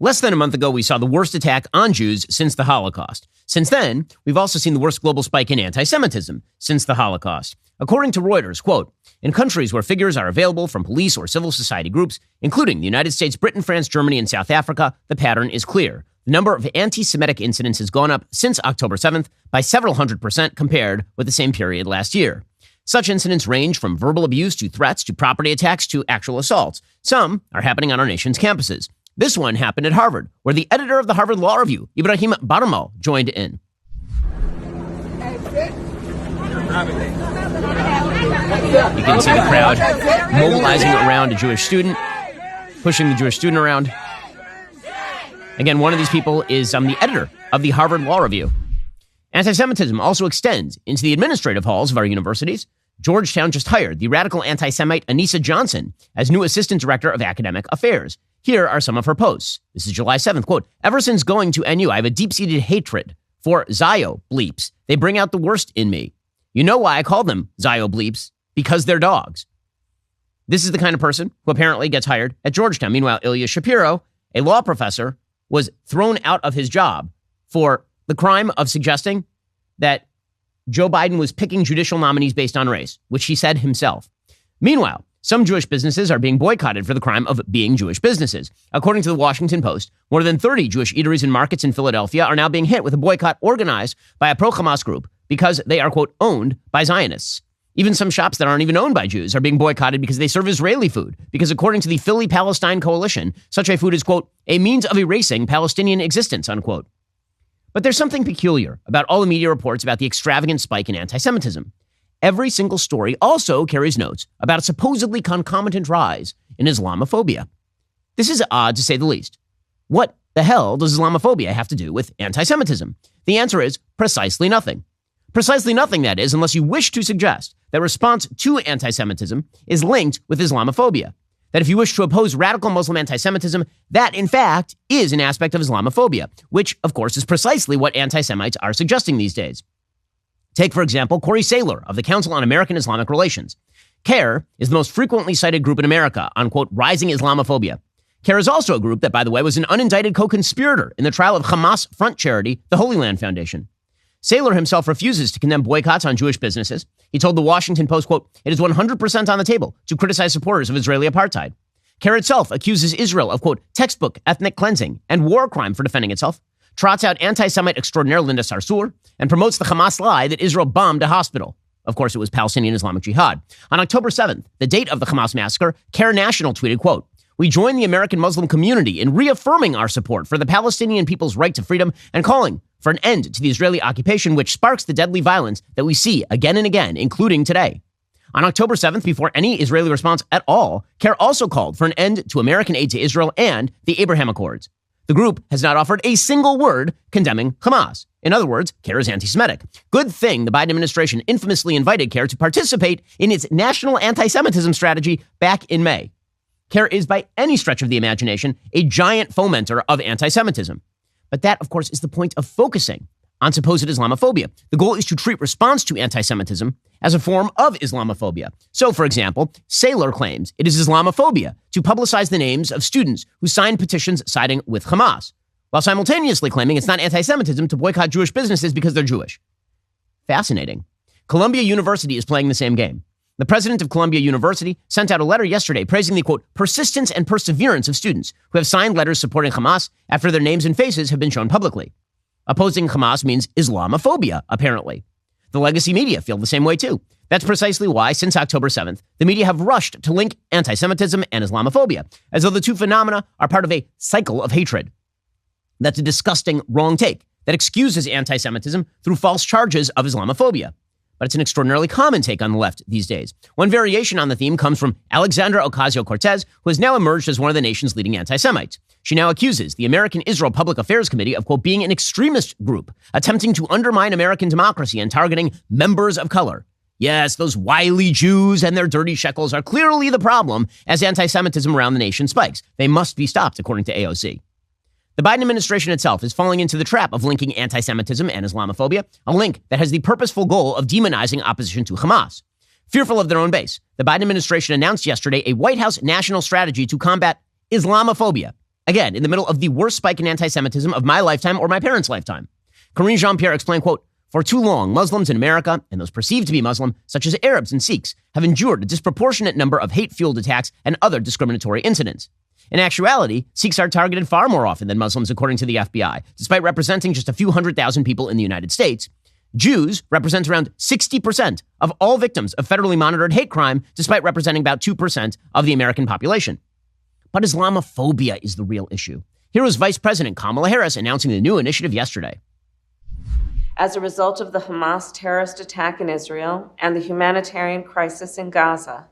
Less than a month ago, we saw the worst attack on Jews since the Holocaust. Since then, we've also seen the worst global spike in anti-Semitism since the Holocaust. According to Reuters, quote, in countries where figures are available from police or civil society groups, including the United States, Britain, France, Germany, and South Africa, the pattern is clear. The number of anti-Semitic incidents has gone up since October 7th by several 100% compared with the same period last year. Such incidents range from verbal abuse to threats to property attacks to actual assaults. Some are happening on our nation's campuses. This one happened at Harvard, where the editor of the Harvard Law Review, Ibrahim Bharmal, joined in. You can see the crowd mobilizing around a Jewish student, pushing the Jewish student around. Again, one of these people is the editor of the Harvard Law Review. Anti-Semitism also extends into the administrative halls of our universities. Georgetown just hired the radical anti-Semite Anissa Johnson as new assistant director of academic affairs. Here are some of her posts. This is July 7th, quote, ever since going to NU, I have a deep-seated hatred for Zio bleeps. They bring out the worst in me. You know why I call them Zio bleeps? Because they're dogs. This is the kind of person who apparently gets hired at Georgetown. Meanwhile, Ilya Shapiro, a law professor, was thrown out of his job for the crime of suggesting that Joe Biden was picking judicial nominees based on race, which he said himself. Meanwhile, some Jewish businesses are being boycotted for the crime of being Jewish businesses. According to the Washington Post, more than 30 Jewish eateries and markets in Philadelphia are now being hit with a boycott organized by a pro-Hamas group because they are, quote, owned by Zionists. Even some shops that aren't even owned by Jews are being boycotted because they serve Israeli food. Because according to the Philly-Palestine Coalition, such a food is, quote, a means of erasing Palestinian existence, unquote. But there's something peculiar about all the media reports about the extravagant spike in anti-Semitism. Every single story also carries notes about a supposedly concomitant rise in Islamophobia. This is odd to say the least. What the hell does Islamophobia have to do with anti-Semitism? The answer is precisely nothing. Precisely nothing, that is, unless you wish to suggest that response to anti-Semitism is linked with Islamophobia. That if you wish to oppose radical Muslim anti-Semitism, that, in fact, is an aspect of Islamophobia, which, of course, is precisely what anti-Semites are suggesting these days. Take, for example, Corey Saylor of the Council on American-Islamic Relations. CAIR is the most frequently cited group in America on, quote, rising Islamophobia. CAIR is also a group that, by the way, was an unindicted co-conspirator in the trial of Hamas front charity, the Holy Land Foundation. Saylor himself refuses to condemn boycotts on Jewish businesses. He told the Washington Post, quote, it is 100% on the table to criticize supporters of Israeli apartheid. CAIR itself accuses Israel of, quote, textbook ethnic cleansing and war crime for defending itself, trots out anti-Semite extraordinaire Linda Sarsour, and promotes the Hamas lie that Israel bombed a hospital. Of course, it was Palestinian Islamic Jihad. On October 7th, the date of the Hamas massacre, CAIR National tweeted, quote, we join the American Muslim community in reaffirming our support for the Palestinian people's right to freedom and calling for an end to the Israeli occupation, which sparks the deadly violence that we see again and again, including today. On October 7th, before any Israeli response at all, CAIR also called for an end to American aid to Israel and the Abraham Accords. The group has not offered a single word condemning Hamas. In other words, CAIR is anti-Semitic. Good thing the Biden administration infamously invited CAIR to participate in its national anti-Semitism strategy back in May. CAIR is, by any stretch of the imagination, a giant fomenter of anti-Semitism. But that, of course, is the point of focusing on supposed Islamophobia. The goal is to treat response to anti-Semitism as a form of Islamophobia. So, for example, Saylor claims it is Islamophobia to publicize the names of students who signed petitions siding with Hamas, while simultaneously claiming it's not anti-Semitism to boycott Jewish businesses because they're Jewish. Fascinating. Columbia University is playing the same game. The president of Columbia University sent out a letter yesterday praising the, quote, persistence and perseverance of students who have signed letters supporting Hamas after their names and faces have been shown publicly. Opposing Hamas means Islamophobia, apparently. The legacy media feel the same way, too. That's precisely why, since October 7th, the media have rushed to link anti-Semitism and Islamophobia, as though the two phenomena are part of a cycle of hatred. That's a disgusting wrong take that excuses anti-Semitism through false charges of Islamophobia. But it's an extraordinarily common take on the left these days. One variation on the theme comes from Alexandra Ocasio-Cortez, who has now emerged as one of the nation's leading anti-Semites. She now accuses the American Israel Public Affairs Committee of, quote, being an extremist group, attempting to undermine American democracy and targeting members of color. Yes, those wily Jews and their dirty shekels are clearly the problem as anti-Semitism around the nation spikes. They must be stopped, according to AOC. The Biden administration itself is falling into the trap of linking anti-Semitism and Islamophobia, a link that has the purposeful goal of demonizing opposition to Hamas. Fearful of their own base, the Biden administration announced yesterday a White House national strategy to combat Islamophobia. Again, in the middle of the worst spike in anti-Semitism of my lifetime or my parents' lifetime. Karine Jean-Pierre explained, quote, "For too long, Muslims in America, and those perceived to be Muslim, such as Arabs and Sikhs, have endured a disproportionate number of hate-fueled attacks and other discriminatory incidents. In actuality, Sikhs are targeted far more often than Muslims, according to the FBI, despite representing just a few 100,000 people in the United States. Jews represent around 60% of all victims of federally monitored hate crime, despite representing about 2% of the American population. But Islamophobia is the real issue. Here was Vice President Kamala Harris announcing the new initiative yesterday. As a result of the Hamas terrorist attack in Israel and the humanitarian crisis in Gaza,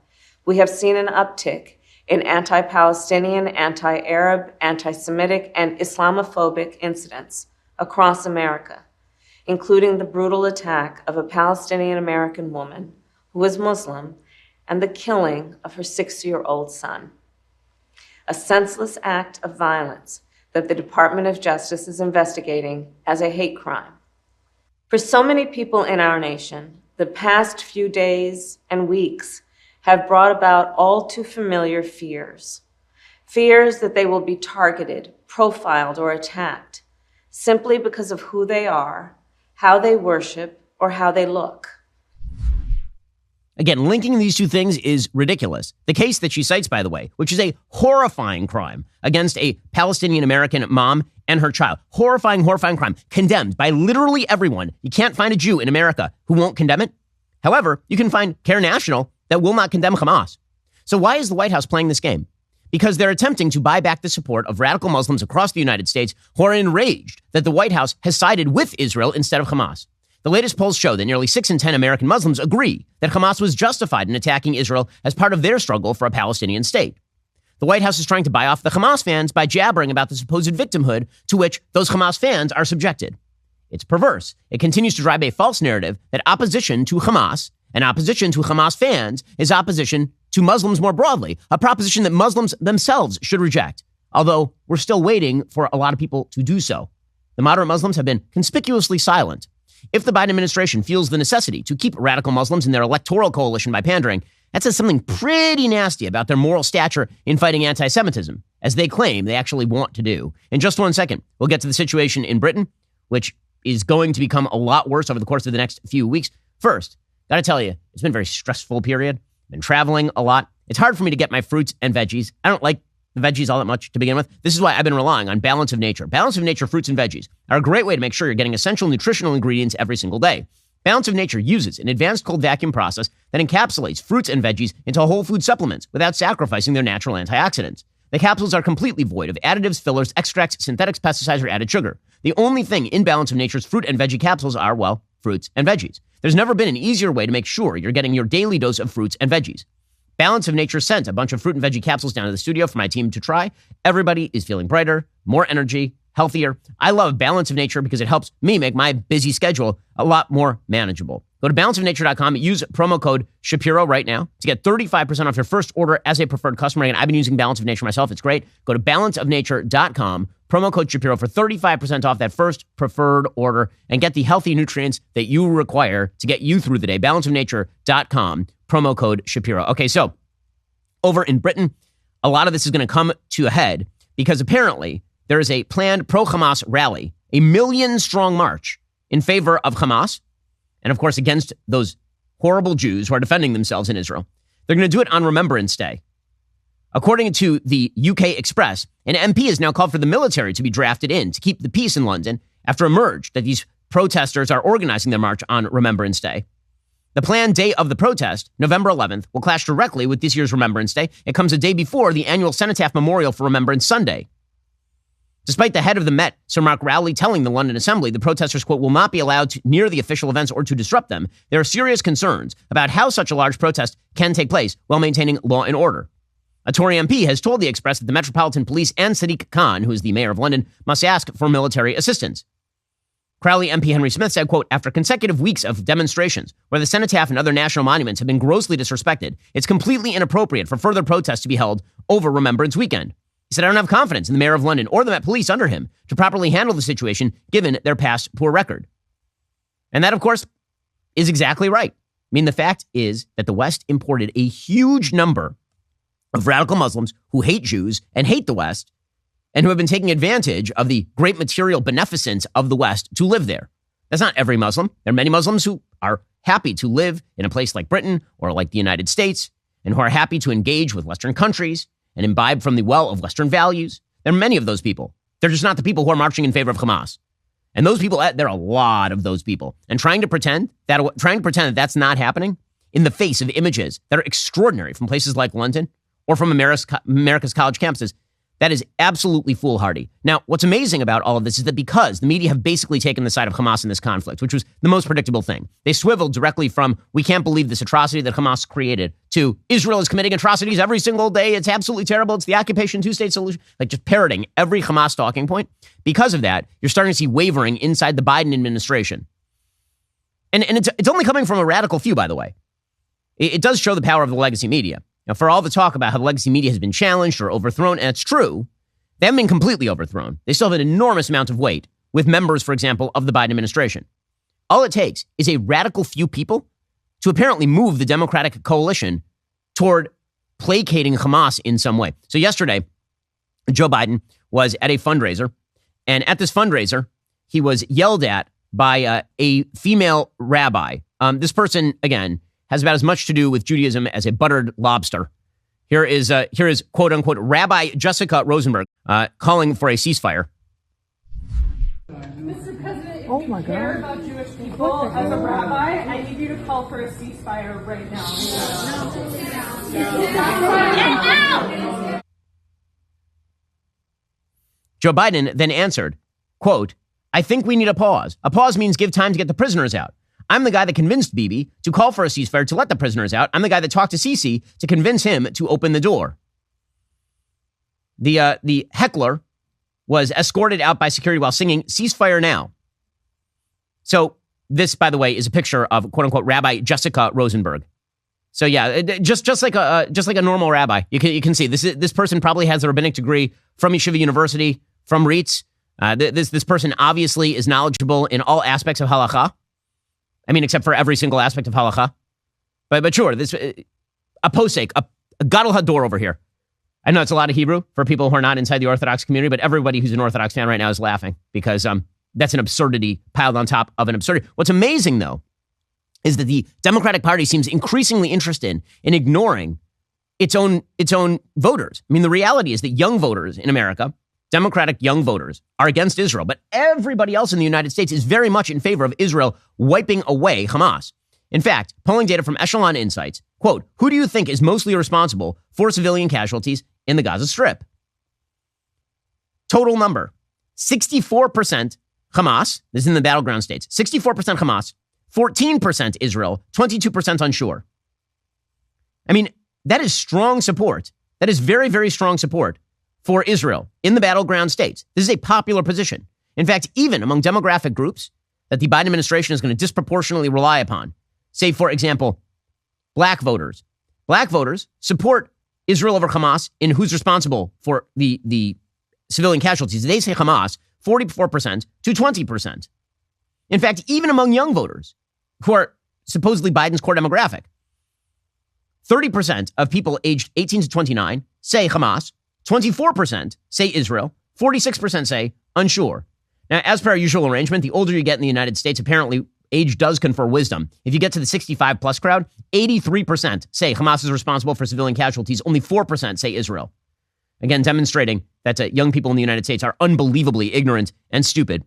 we have seen an uptick in anti-Palestinian, anti-Arab, anti-Semitic, and Islamophobic incidents across America, including the brutal attack of a Palestinian-American woman who was Muslim and the killing of her 6-year-old son. A senseless act of violence that the Department of Justice is investigating as a hate crime. For so many people in our nation, the past few days and weeks have brought about all too familiar fears. Fears that they will be targeted, profiled, or attacked simply because of who they are, how they worship, or how they look. Again, linking these two things is ridiculous. The case that she cites, by the way, which is a horrifying crime against a Palestinian-American mom and her child. Horrifying crime, condemned by literally everyone. You can't find a Jew in America who won't condemn it. However, you can find Care National that will not condemn Hamas. So why is the White House playing this game? Because they're attempting to buy back the support of radical Muslims across the United States who are enraged that the White House has sided with Israel instead of Hamas. The latest polls show that nearly 6 in 10 American Muslims agree that Hamas was justified in attacking Israel as part of their struggle for a Palestinian state. The White House is trying to buy off the Hamas fans by jabbering about the supposed victimhood to which those Hamas fans are subjected. It's perverse. It continues to drive a false narrative that opposition to Hamas and opposition to Hamas fans is opposition to Muslims more broadly, a proposition that Muslims themselves should reject, although we're still waiting for a lot of people to do so. The moderate Muslims have been conspicuously silent. If the Biden administration feels the necessity to keep radical Muslims in their electoral coalition by pandering, that says something pretty nasty about their moral stature in fighting anti-Semitism, as they claim they actually want to do. In just 1 second, we'll get to the situation in Britain, which is going to become a lot worse over the course of the next few weeks. First, got to tell you, it's been a very stressful period. Been traveling a lot. It's hard for me to get my fruits and veggies. I don't like the veggies all that much to begin with. This is why I've been relying on Balance of Nature. Balance of Nature fruits and veggies are a great way to make sure you're getting essential nutritional ingredients every single day. Balance of Nature uses an advanced cold vacuum process that encapsulates fruits and veggies into whole food supplements without sacrificing their natural antioxidants. The capsules are completely void of additives, fillers, extracts, synthetics, pesticides, or added sugar. The only thing in Balance of Nature's fruit and veggie capsules are, well, fruits and veggies. There's never been an easier way to make sure you're getting your daily dose of fruits and veggies. Balance of Nature sent a bunch of fruit and veggie capsules down to the studio for my team to try. Everybody is feeling brighter, more energy, healthier. I love Balance of Nature because it helps me make my busy schedule a lot more manageable. Go to balanceofnature.com, use promo code Shapiro right now to get 35% off your first order as a preferred customer. And I've been using Balance of Nature myself. It's great. Go to balanceofnature.com, promo code Shapiro for 35% off that first preferred order and get the healthy nutrients that you require to get you through the day. Balanceofnature.com, promo code Shapiro. Okay, so over in Britain, a lot of this is going to come to a head because apparently there is a planned pro-Hamas rally, a 1 million-strong march in favor of Hamas, and of course against those horrible Jews who are defending themselves in Israel. They're going to do it on Remembrance Day. According to the UK Express, an MP has now called for the military to be drafted in to keep the peace in London after it emerged that these protesters are organizing their march on Remembrance Day. The planned day of the protest, November 11th, will clash directly with this year's Remembrance Day. It comes a day before the annual Cenotaph Memorial for Remembrance Sunday. Despite the head of the Met, Sir Mark Rowley, telling the London Assembly the protesters, quote, will not be allowed near the official events or to disrupt them, there are serious concerns about how such a large protest can take place while maintaining law and order. A Tory MP has told the Express that the Metropolitan Police and Sadiq Khan, who is the mayor of London, must ask for military assistance. Crowley MP Henry Smith said, quote, after consecutive weeks of demonstrations where the cenotaph and other national monuments have been grossly disrespected, it's completely inappropriate for further protests to be held over Remembrance Weekend. He said, I don't have confidence in the mayor of London or the Met Police under him to properly handle the situation given their past poor record. And that, of course, is exactly right. I mean, the fact is that the West imported a huge number of radical Muslims who hate Jews and hate the West and who have been taking advantage of the great material beneficence of the West to live there. That's not every Muslim. There are many Muslims who are happy to live in a place like Britain or like the United States and who are happy to engage with Western countries and imbibe from the well of Western values. There are many of those people. They're just not the people who are marching in favor of Hamas. And those people, there are a lot of those people. And trying to pretend that that's not happening in the face of images that are extraordinary from places like London or from America's college campuses, that is absolutely foolhardy. Now, what's amazing about all of this is that because the media have basically taken the side of Hamas in this conflict, which was the most predictable thing, they swiveled directly from, we can't believe this atrocity that Hamas created, to Israel is committing atrocities every single day. It's absolutely terrible. It's the occupation two-state solution. Like just parroting every Hamas talking point. Because of that, you're starting to see wavering inside the Biden administration. And it's only coming from a radical few, by the way. It does show the power of the legacy media. Now, for all the talk about how the legacy media has been challenged or overthrown, and it's true, they haven't been completely overthrown. They still have an enormous amount of weight with members, for example, of the Biden administration. All it takes is a radical few people to apparently move the Democratic coalition toward placating Hamas in some way. So yesterday, Joe Biden was at a fundraiser, and at this fundraiser, he was yelled at by a female rabbi. This person, again, has about as much to do with Judaism as a buttered lobster. Here is quote unquote Rabbi Jessica Rosenberg calling for a ceasefire. Mr. President, if you care about Jewish people as a rabbi, I need you to call for a ceasefire right now. No. Joe Biden then answered, quote, I think we need a pause. A pause means give time to get the prisoners out. I'm the guy that convinced Bibi to call for a ceasefire to let the prisoners out. I'm the guy that talked to Sisi to convince him to open the door. The heckler was escorted out by security while singing ceasefire now. So this, by the way, is a picture of quote unquote Rabbi Jessica Rosenberg. So yeah, just like a normal rabbi. You can see this person probably has a rabbinic degree from Yeshiva University, from REITs. This person obviously is knowledgeable in all aspects of halakha. I mean, except for every single aspect of halakha. But sure, this a posek, a gadol hador over here. I know it's a lot of Hebrew for people who are not inside the Orthodox community, but everybody who's an Orthodox fan right now is laughing because that's an absurdity piled on top of an absurdity. What's amazing, though, is that the Democratic Party seems increasingly interested in ignoring its own voters. I mean, the reality is that young voters in America, Democratic young voters, are against Israel, but everybody else in the United States is very much in favor of Israel wiping away Hamas. In fact, polling data from Echelon Insights, quote, who do you think is mostly responsible for civilian casualties in the Gaza Strip? Total number, 64% Hamas, this is in the battleground states, 64% Hamas, 14% Israel, 22% unsure. I mean, that is strong support. That is very, very strong support for Israel in the battleground states. This is a popular position. In fact, even among demographic groups that the Biden administration is going to disproportionately rely upon, say, for example, black voters. Black voters support Israel over Hamas in who's responsible for the civilian casualties. They say Hamas, 44% to 20%. In fact, even among young voters who are supposedly Biden's core demographic, 30% of people aged 18 to 29 say Hamas, 24% say Israel, 46% say unsure. Now, as per our usual arrangement, the older you get in the United States, apparently age does confer wisdom. If you get to the 65 plus crowd, 83% say Hamas is responsible for civilian casualties. Only 4% say Israel. Again, demonstrating that young people in the United States are unbelievably ignorant and stupid.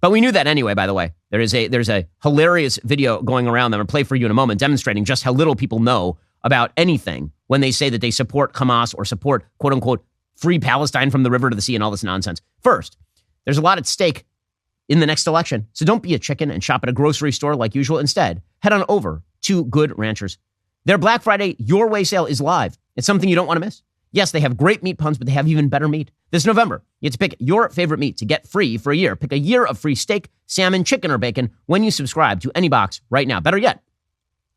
But we knew that anyway, by the way. There's a hilarious video going around that I'll play for you in a moment, demonstrating just how little people know about anything when they say that they support Hamas or support, quote unquote, free Palestine from the river to the sea and all this nonsense. First, there's a lot at stake in the next election. So don't be a chicken and shop at a grocery store like usual. Instead, head on over to Good Ranchers. Their Black Friday Your Way sale is live. It's something you don't want to miss. Yes, they have great meat puns, but they have even better meat. This November, you get to pick your favorite meat to get free for a year. Pick a year of free steak, salmon, chicken, or bacon when you subscribe to any box right now. Better yet,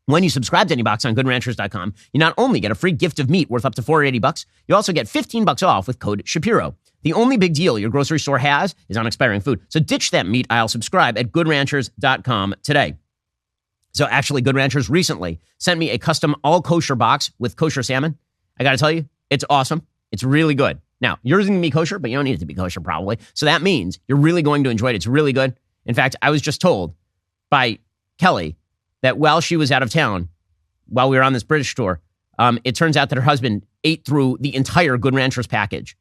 when you subscribe to any box on goodranchers.com, you not only get a free gift of meat worth up to $480, you also get $15 off with code Shapiro. The only big deal your grocery store has is on expiring food. So ditch that meat aisle. Subscribe at goodranchers.com today. So actually, Good Ranchers recently sent me a custom all kosher box with kosher salmon. I got to tell you, it's awesome. It's really good. Now, yours isn't going to be kosher, but you don't need it to be kosher probably. So that means you're really going to enjoy it. It's really good. In fact, I was just told by Kelly that while she was out of town, while we were on this British tour, it turns out that her husband ate through the entire Good Ranchers package.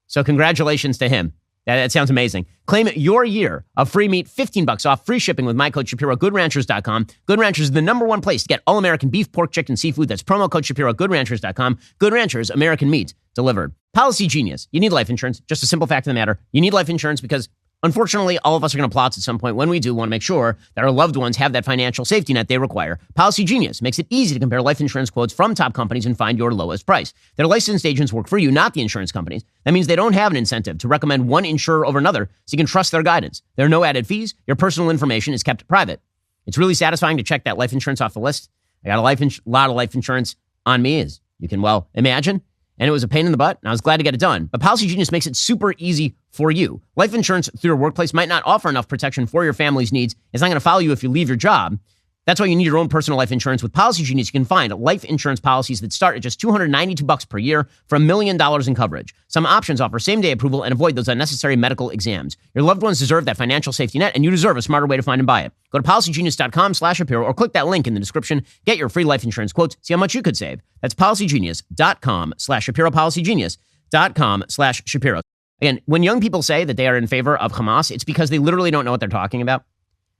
So congratulations to him. That sounds amazing. Claim your year of free meat, $15 off, free shipping with my code Shapiro, GoodRanchers.com. Good Ranchers is the #1 place to get all-American beef, pork, chicken, seafood. That's promo code Shapiro, GoodRanchers.com. Good Ranchers, American meat delivered. Policy genius. You need life insurance. Just a simple fact of the matter. You need life insurance because unfortunately, all of us are going to plot at some point. When we do, want to make sure that our loved ones have that financial safety net they require. Policy Genius makes it easy to compare life insurance quotes from top companies and find your lowest price. Their licensed agents work for you, not the insurance companies. That means they don't have an incentive to recommend one insurer over another, so you can trust their guidance. There are no added fees. Your personal information is kept private. It's really satisfying to check that life insurance off the list. I got a lot of life insurance on me, as you can well imagine. And it was a pain in the butt, and I was glad to get it done. But Policy Genius makes it super easy for you. Life insurance through your workplace might not offer enough protection for your family's needs. It's not going to follow you if you leave your job. That's why you need your own personal life insurance. With Policy Genius, you can find life insurance policies that start at just $292 per year for $1 million in coverage. Some options offer same-day approval and avoid those unnecessary medical exams. Your loved ones deserve that financial safety net, and you deserve a smarter way to find and buy it. Go to PolicyGenius.com/Shapiro or click that link in the description. Get your free life insurance quotes. See how much you could save. That's PolicyGenius.com/Shapiro, PolicyGenius.com/Shapiro. Again, when young people say that they are in favor of Hamas, it's because they literally don't know what they're talking about.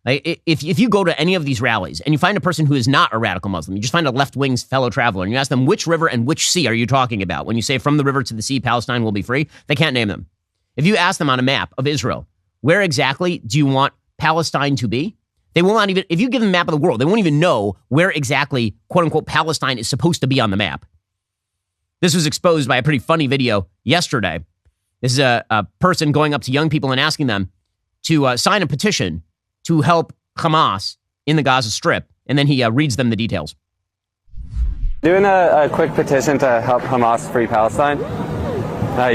Like, if you go to any of these rallies and you find a person who is not a radical Muslim, you just find a left-wing fellow traveler and you ask them which river and which sea are you talking about? When you say from the river to the sea, Palestine will be free, they can't name them. If you ask them on a map of Israel, where exactly do you want Palestine to be? They will not even, if you give them a map of the world, they won't even know where exactly, quote unquote, Palestine is supposed to be on the map. This was exposed by a pretty funny video yesterday. This is a person going up to young people and asking them to sign a petition to help Hamas in the Gaza Strip. And then he reads them the details. Doing a quick petition to help Hamas free Palestine.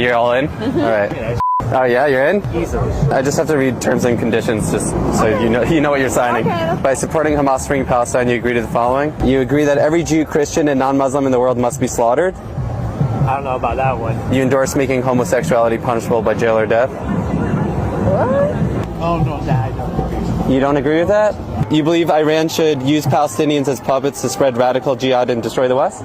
You're all in? Mm-hmm. All right. Oh, yeah, you're in? Easily. I just have to read terms and conditions just so you know what you're signing. Okay. By supporting Hamas freeing Palestine, you agree to the following. You agree that every Jew, Christian, and non-Muslim in the world must be slaughtered. I don't know about that one. You endorse making homosexuality punishable by jail or death. What? Oh, no, that I don't agree. You don't agree with that? You believe Iran should use Palestinians as puppets to spread radical jihad and destroy the West?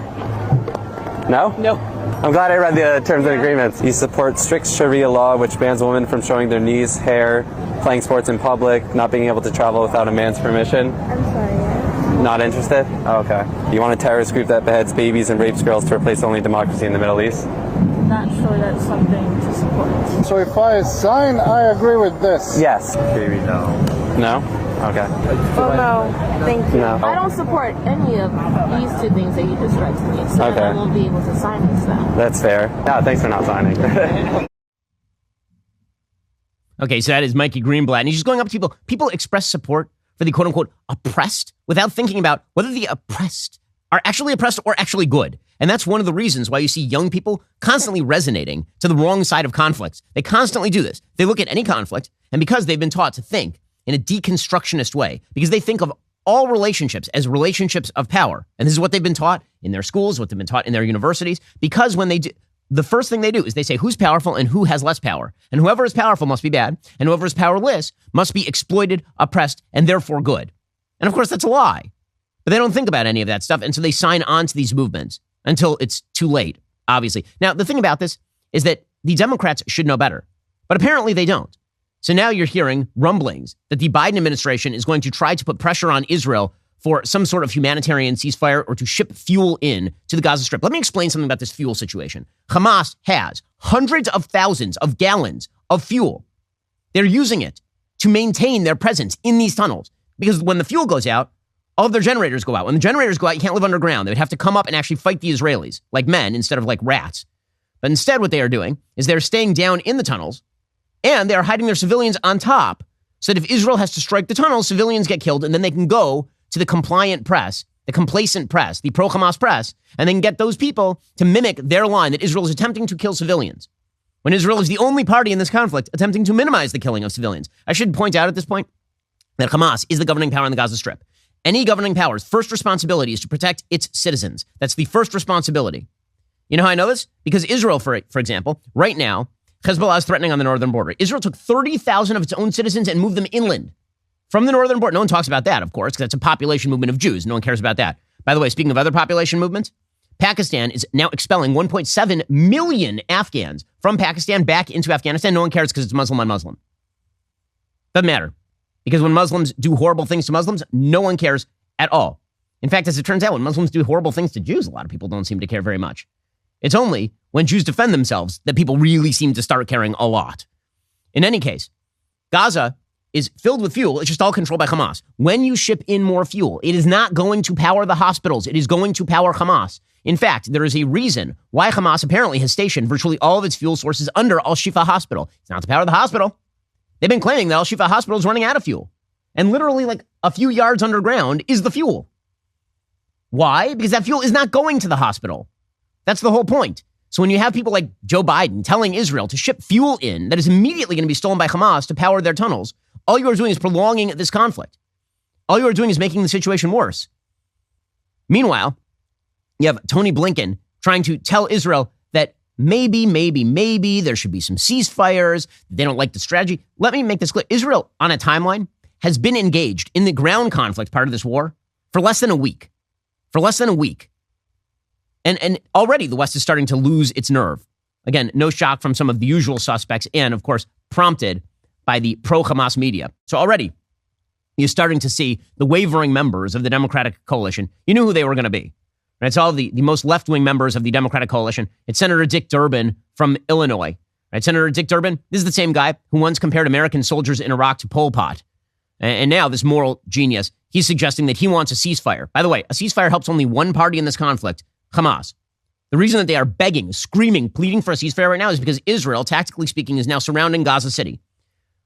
No? No. I'm glad I read the terms and agreements. You support strict Sharia law, which bans women from showing their knees, hair, playing sports in public, not being able to travel without a man's permission. I'm sorry, yeah. Not interested? Oh, okay. You want a terrorist group that beheads babies and rapes girls to replace only democracy in the Middle East? Not sure that's something to support. So if I sign, I agree with this. Yes. Maybe no. No? Okay. Oh, no. Thank you. No. I don't support any of these two things that you just read to me, so Okay. I won't be able to sign this now. That's fair. No, thanks for not signing. Okay, so that is Mikey Greenblatt. And he's just going up to people. People express support for the quote-unquote oppressed without thinking about whether the oppressed are actually oppressed or actually good. And that's one of the reasons why you see young people constantly resonating to the wrong side of conflicts. They constantly do this. They look at any conflict, and because they've been taught to think in a deconstructionist way, because they think of all relationships as relationships of power. And this is what they've been taught in their schools, what they've been taught in their universities, because when they do, the first thing they do is they say who's powerful and who has less power. And whoever is powerful must be bad, and whoever is powerless must be exploited, oppressed, and therefore good. And of course, that's a lie. But they don't think about any of that stuff, and so they sign on to these movements until it's too late, obviously. Now, the thing about this is that the Democrats should know better, but apparently they don't. So now you're hearing rumblings that the Biden administration is going to try to put pressure on Israel for some sort of humanitarian ceasefire or to ship fuel in to the Gaza Strip. Let me explain something about this fuel situation. Hamas has hundreds of thousands of gallons of fuel. They're using it to maintain their presence in these tunnels because when the fuel goes out, all of their generators go out. When the generators go out, you can't live underground. They would have to come up and actually fight the Israelis like men instead of like rats. But instead what they are doing is they're staying down in the tunnels and they are hiding their civilians on top so that if Israel has to strike the tunnels, civilians get killed and then they can go to the compliant press, the complacent press, the pro-Hamas press, and then get those people to mimic their line that Israel is attempting to kill civilians. When Israel is the only party in this conflict attempting to minimize the killing of civilians. I should point out at this point that Hamas is the governing power in the Gaza Strip. Any governing power's first responsibility is to protect its citizens. That's the first responsibility. You know how I know this? Because Israel, for example, right now, Hezbollah is threatening on the northern border. Israel took 30,000 of its own citizens and moved them inland from the northern border. No one talks about that, of course, because that's a population movement of Jews. No one cares about that. By the way, speaking of other population movements, Pakistan is now expelling 1.7 million Afghans from Pakistan back into Afghanistan. No one cares because it's Muslim on Muslim. Doesn't matter. Because when Muslims do horrible things to Muslims, no one cares at all. In fact, as it turns out, when Muslims do horrible things to Jews, a lot of people don't seem to care very much. It's only when Jews defend themselves that people really seem to start caring a lot. In any case, Gaza is filled with fuel. It's just all controlled by Hamas. When you ship in more fuel, it is not going to power the hospitals. It is going to power Hamas. In fact, there is a reason why Hamas apparently has stationed virtually all of its fuel sources under Al-Shifa Hospital. It's not to power the hospital. They've been claiming that Al-Shifa Hospital is running out of fuel. And literally like a few yards underground is the fuel. Why? Because that fuel is not going to the hospital. That's the whole point. So when you have people like Joe Biden telling Israel to ship fuel in that is immediately going to be stolen by Hamas to power their tunnels, all you are doing is prolonging this conflict. All you are doing is making the situation worse. Meanwhile, you have Tony Blinken trying to tell Israel that maybe there should be some ceasefires. They don't like the strategy. Let me make this clear. Israel, on a timeline, has been engaged in the ground conflict part of this war for less than a week. And already the West is starting to lose its nerve. Again, no shock from some of the usual suspects and, of course, prompted by the pro-Hamas media. So already you're starting to see the wavering members of the Democratic coalition. You knew who they were going to be. Right? It's all the most left-wing members of the Democratic coalition. It's Senator Dick Durbin from Illinois. Right? Senator Dick Durbin, this is the same guy who once compared American soldiers in Iraq to Pol Pot. And now this moral genius, he's suggesting that he wants a ceasefire. By the way, a ceasefire helps only one party in this conflict, Hamas. The reason that they are begging, screaming, pleading for a ceasefire right now is because Israel, tactically speaking, is now surrounding Gaza City.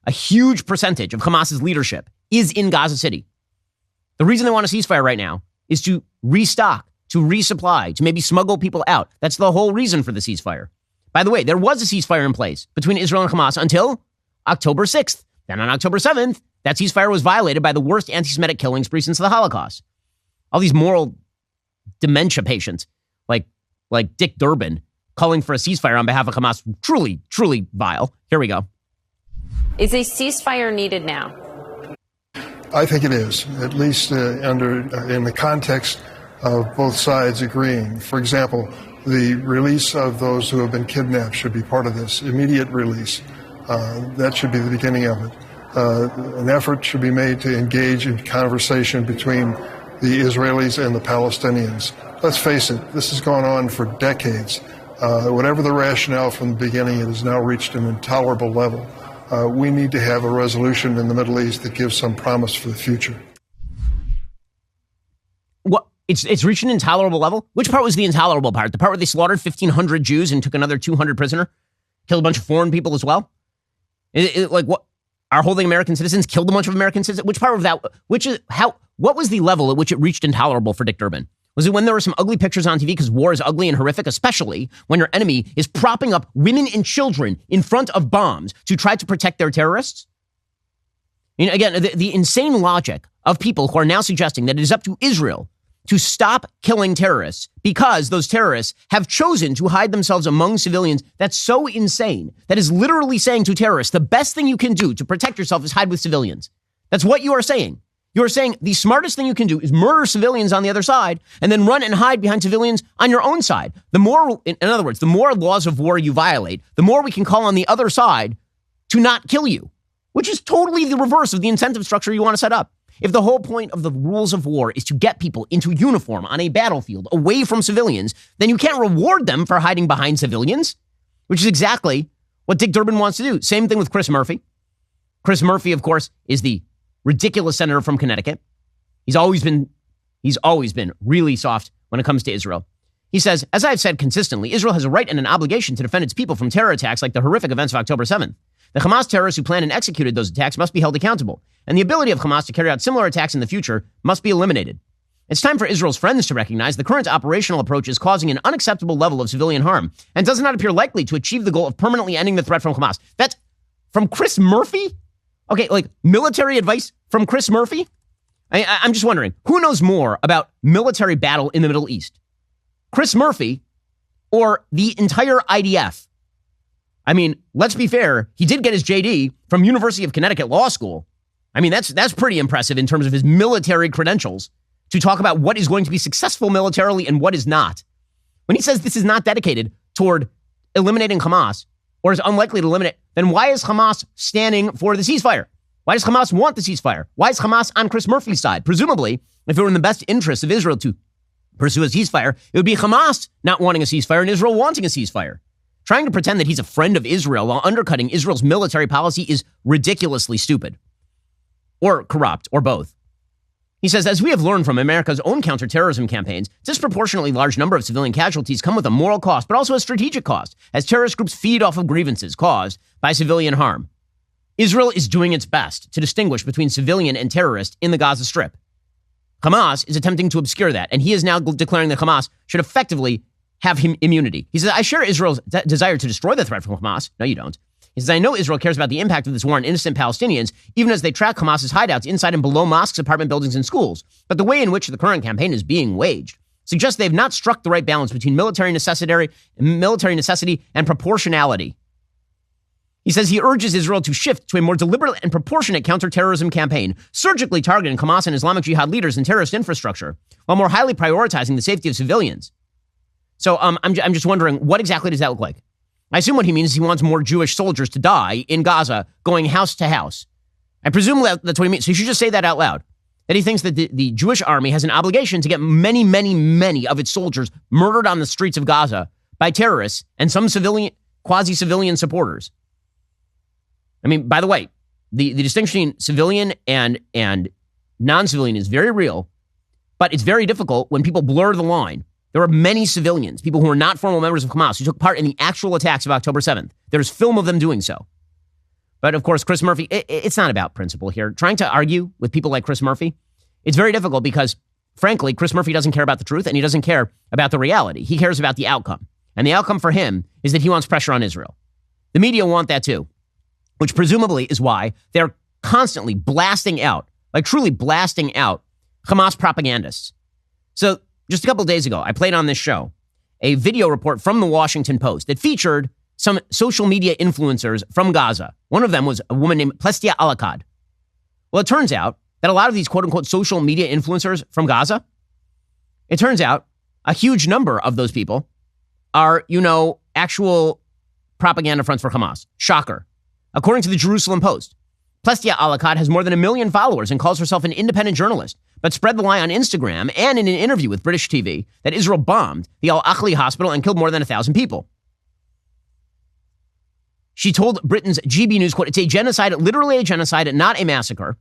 A huge percentage of Hamas's leadership is in Gaza City. The reason they want a ceasefire right now is to restock, to resupply, to maybe smuggle people out. That's the whole reason for the ceasefire. By the way, there was a ceasefire in place between Israel and Hamas until October 6th. Then on October 7th, that ceasefire was violated by the worst anti-Semitic killing spree since the Holocaust. All these moral dementia patients like Dick Durbin calling for a ceasefire on behalf of Hamas, truly, truly vile. Here we go. Is a ceasefire needed now? I think it is, at least in the context of both sides agreeing. For example, the release of those who have been kidnapped should be part of this, immediate release. That should be the beginning of it. An effort should be made to engage in conversation between the Israelis and the Palestinians. Let's face it, this has gone on for decades. Whatever the rationale from the beginning, it has now reached an intolerable level. We need to have a resolution in the Middle East that gives some promise for the future. What? It's reached an intolerable level? Which part was the intolerable part? The part where they slaughtered 1,500 Jews and took another 200 prisoner? Killed a bunch of foreign people as well? Like what? Are holding American citizens killed a bunch of American citizens? Which part of that? What was the level at which it reached intolerable for Dick Durbin? Was it when there were some ugly pictures on TV because war is ugly and horrific, especially when your enemy is propping up women and children in front of bombs to try to protect their terrorists? Again, the insane logic of people who are now suggesting that it is up to Israel to stop killing terrorists because those terrorists have chosen to hide themselves among civilians. That's so insane. That is literally saying to terrorists, the best thing you can do to protect yourself is hide with civilians. That's what you are saying. You're saying the smartest thing you can do is murder civilians on the other side and then run and hide behind civilians on your own side. In other words, the more laws of war you violate, the more we can call on the other side to not kill you, which is totally the reverse of the incentive structure you want to set up. If the whole point of the rules of war is to get people into uniform on a battlefield away from civilians, then you can't reward them for hiding behind civilians, which is exactly what Dick Durbin wants to do. Same thing with Chris Murphy. Chris Murphy, of course, is the ridiculous senator from Connecticut. He's always been really soft when it comes to Israel. He says, as I've said consistently, Israel has a right and an obligation to defend its people from terror attacks like the horrific events of October 7th. The Hamas terrorists who planned and executed those attacks must be held accountable, and the ability of Hamas to carry out similar attacks in the future must be eliminated. It's time for Israel's friends to recognize the current operational approach is causing an unacceptable level of civilian harm and does not appear likely to achieve the goal of permanently ending the threat from Hamas. That's from Chris Murphy? Okay, like military advice from Chris Murphy? I'm just wondering, who knows more about military battle in the Middle East? Chris Murphy or the entire IDF. I mean, let's be fair. He did get his JD from University of Connecticut Law School. I mean, that's pretty impressive in terms of his military credentials to talk about what is going to be successful militarily and what is not. When he says this is not dedicated toward eliminating Hamas or is unlikely to eliminate, then why is Hamas standing for the ceasefire? Why does Hamas want the ceasefire? Why is Hamas on Chris Murphy's side? Presumably, if it were in the best interest of Israel to pursue a ceasefire, it would be Hamas not wanting a ceasefire and Israel wanting a ceasefire. Trying to pretend that he's a friend of Israel while undercutting Israel's military policy is ridiculously stupid. Or corrupt, or both. He says, as we have learned from America's own counterterrorism campaigns, disproportionately large number of civilian casualties come with a moral cost, but also a strategic cost, as terrorist groups feed off of grievances caused by civilian harm. Israel is doing its best to distinguish between civilian and terrorist in the Gaza Strip. Hamas is attempting to obscure that, and he is now declaring that Hamas should effectively have immunity. He says, I share Israel's desire to destroy the threat from Hamas. No, you don't. He says, I know Israel cares about the impact of this war on innocent Palestinians, even as they track Hamas's hideouts inside and below mosques, apartment buildings, and schools. But the way in which the current campaign is being waged suggests they have not struck the right balance between military necessity and proportionality. He says he urges Israel to shift to a more deliberate and proportionate counterterrorism campaign, surgically targeting Hamas and Islamic Jihad leaders and terrorist infrastructure, while more highly prioritizing the safety of civilians. So I'm just wondering, what exactly does that look like? I assume what he means is he wants more Jewish soldiers to die in Gaza, going house to house. I presume that's what he means. So you should just say that out loud. That he thinks that the Jewish army has an obligation to get many, many, many of its soldiers murdered on the streets of Gaza by terrorists and some civilian, quasi-civilian supporters. I mean, by the way, the distinction between civilian and non-civilian is very real, but it's very difficult when people blur the line. There are many civilians, people who are not formal members of Hamas, who took part in the actual attacks of October 7th. There's film of them doing so. But of course, Chris Murphy, it's not about principle here. Trying to argue with people like Chris Murphy, it's very difficult because, frankly, Chris Murphy doesn't care about the truth and he doesn't care about the reality. He cares about the outcome. And the outcome for him is that he wants pressure on Israel. The media want that too, which presumably is why they're constantly blasting out, like truly blasting out, Hamas propagandists. So just a couple of days ago, I played on this show a video report from the Washington Post that featured some social media influencers from Gaza. One of them was a woman named Plestia Alakad. Well, it turns out that a lot of these quote-unquote social media influencers from Gaza, it turns out a huge number of those people are, actual propaganda fronts for Hamas. Shocker. According to the Jerusalem Post, Plestia Alakad has more than 1 million followers and calls herself an independent journalist, but spread the lie on Instagram and in an interview with British TV that Israel bombed the Al-Akhli hospital and killed more than 1,000 people. She told Britain's GB News, quote, it's a genocide, literally a genocide, not a massacre.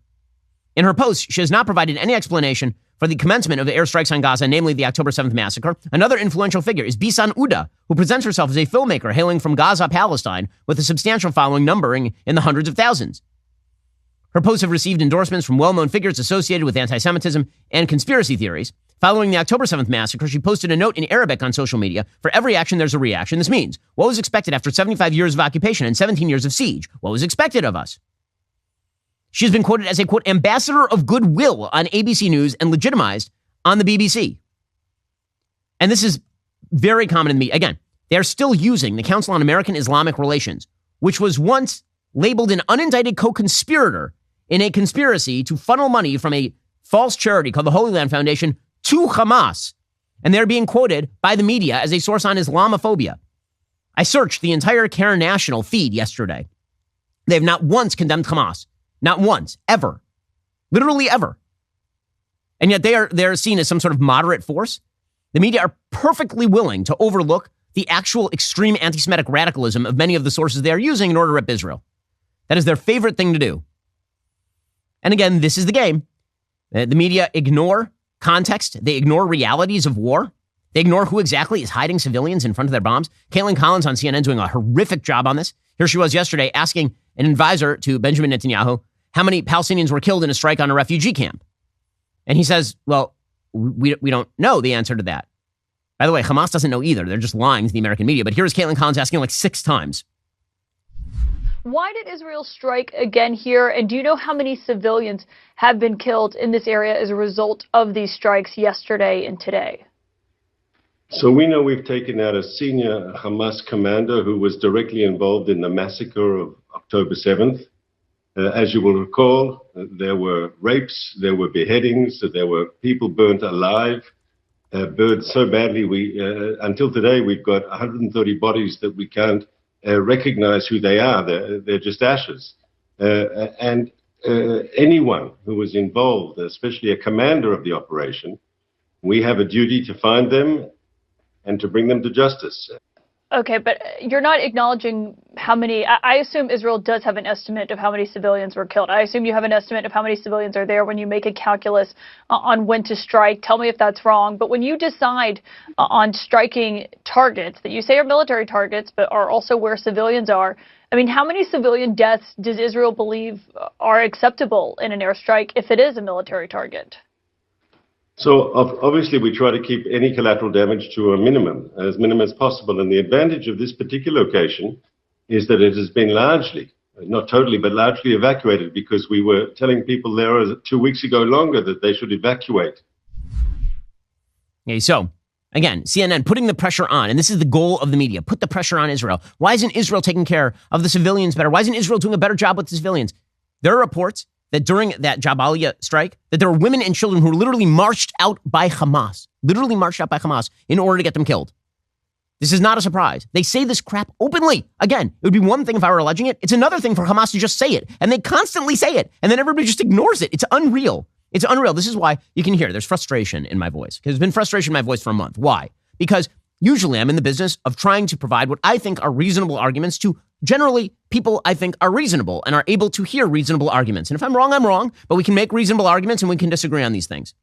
In her post, she has not provided any explanation for the commencement of the airstrikes on Gaza, namely the October 7th massacre. Another influential figure is Bisan Uda, who presents herself as a filmmaker hailing from Gaza, Palestine, with a substantial following numbering in the hundreds of thousands. Her posts have received endorsements from well-known figures associated with anti-Semitism and conspiracy theories. Following the October 7th massacre, she posted a note in Arabic on social media. For every action, there's a reaction. This means, what was expected after 75 years of occupation and 17 years of siege? What was expected of us? She has been quoted as a, quote, ambassador of goodwill on ABC News and legitimized on the BBC. And this is very common in the media. Again, they're still using the Council on American Islamic Relations, which was once labeled an unindicted co-conspirator in a conspiracy to funnel money from a false charity called the Holy Land Foundation to Hamas. And they're being quoted by the media as a source on Islamophobia. I searched the entire Care National feed yesterday. They have not once condemned Hamas. Not once, ever. Literally ever. And yet they're seen as some sort of moderate force. The media are perfectly willing to overlook the actual extreme anti-Semitic radicalism of many of the sources they are using in order to rip Israel. That is their favorite thing to do. And again, this is the game. The media ignore context. They ignore realities of war. They ignore who exactly is hiding civilians in front of their bombs. Kaitlin Collins on CNN doing a horrific job on this. Here she was yesterday asking an advisor to Benjamin Netanyahu how many Palestinians were killed in a strike on a refugee camp. And he says, well, we don't know the answer to that. By the way, Hamas doesn't know either. They're just lying to the American media. But here's Kaitlin Collins asking like 6 times. Why did Israel strike again here? And do you know how many civilians have been killed in this area as a result of these strikes yesterday and today? So we know we've taken out a senior Hamas commander who was directly involved in the massacre of October 7th. As you will recall, there were rapes, there were beheadings, there were people burnt alive, burned so badly until today we've got 130 bodies that we can't recognize who they are. They're just ashes. And anyone who was involved, especially a commander of the operation, we have a duty to find them and to bring them to justice. Okay, but you're not acknowledging how many. I assume Israel does have an estimate of how many civilians were killed. I assume you have an estimate of how many civilians are there when you make a calculus on when to strike. Tell me if that's wrong. But when you decide on striking targets that you say are military targets, but are also where civilians are, I mean, how many civilian deaths does Israel believe are acceptable in an airstrike if it is a military target? So obviously we try to keep any collateral damage to a minimum as possible. And the advantage of this particular location is that it has been largely, not totally, but largely evacuated, because we were telling people there 2 weeks ago longer that they should evacuate. Okay, so again, CNN putting the pressure on, and this is the goal of the media, put the pressure on Israel. Why isn't Israel taking care of the civilians better? Why isn't Israel doing a better job with the civilians? There are reports that during that Jabalia strike, that there were women and children who were literally marched out by Hamas in order to get them killed. This is not a surprise. They say this crap openly. Again, it would be one thing if I were alleging it. It's another thing for Hamas to just say it. And they constantly say it. And then everybody just ignores it. It's unreal. It's unreal. This is why you can hear there's frustration in my voice. Because there's been frustration in my voice for a month. Why? Because usually I'm in the business of trying to provide what I think are reasonable arguments to generally people I think are reasonable and are able to hear reasonable arguments. And if I'm wrong, I'm wrong, but we can make reasonable arguments and we can disagree on these things.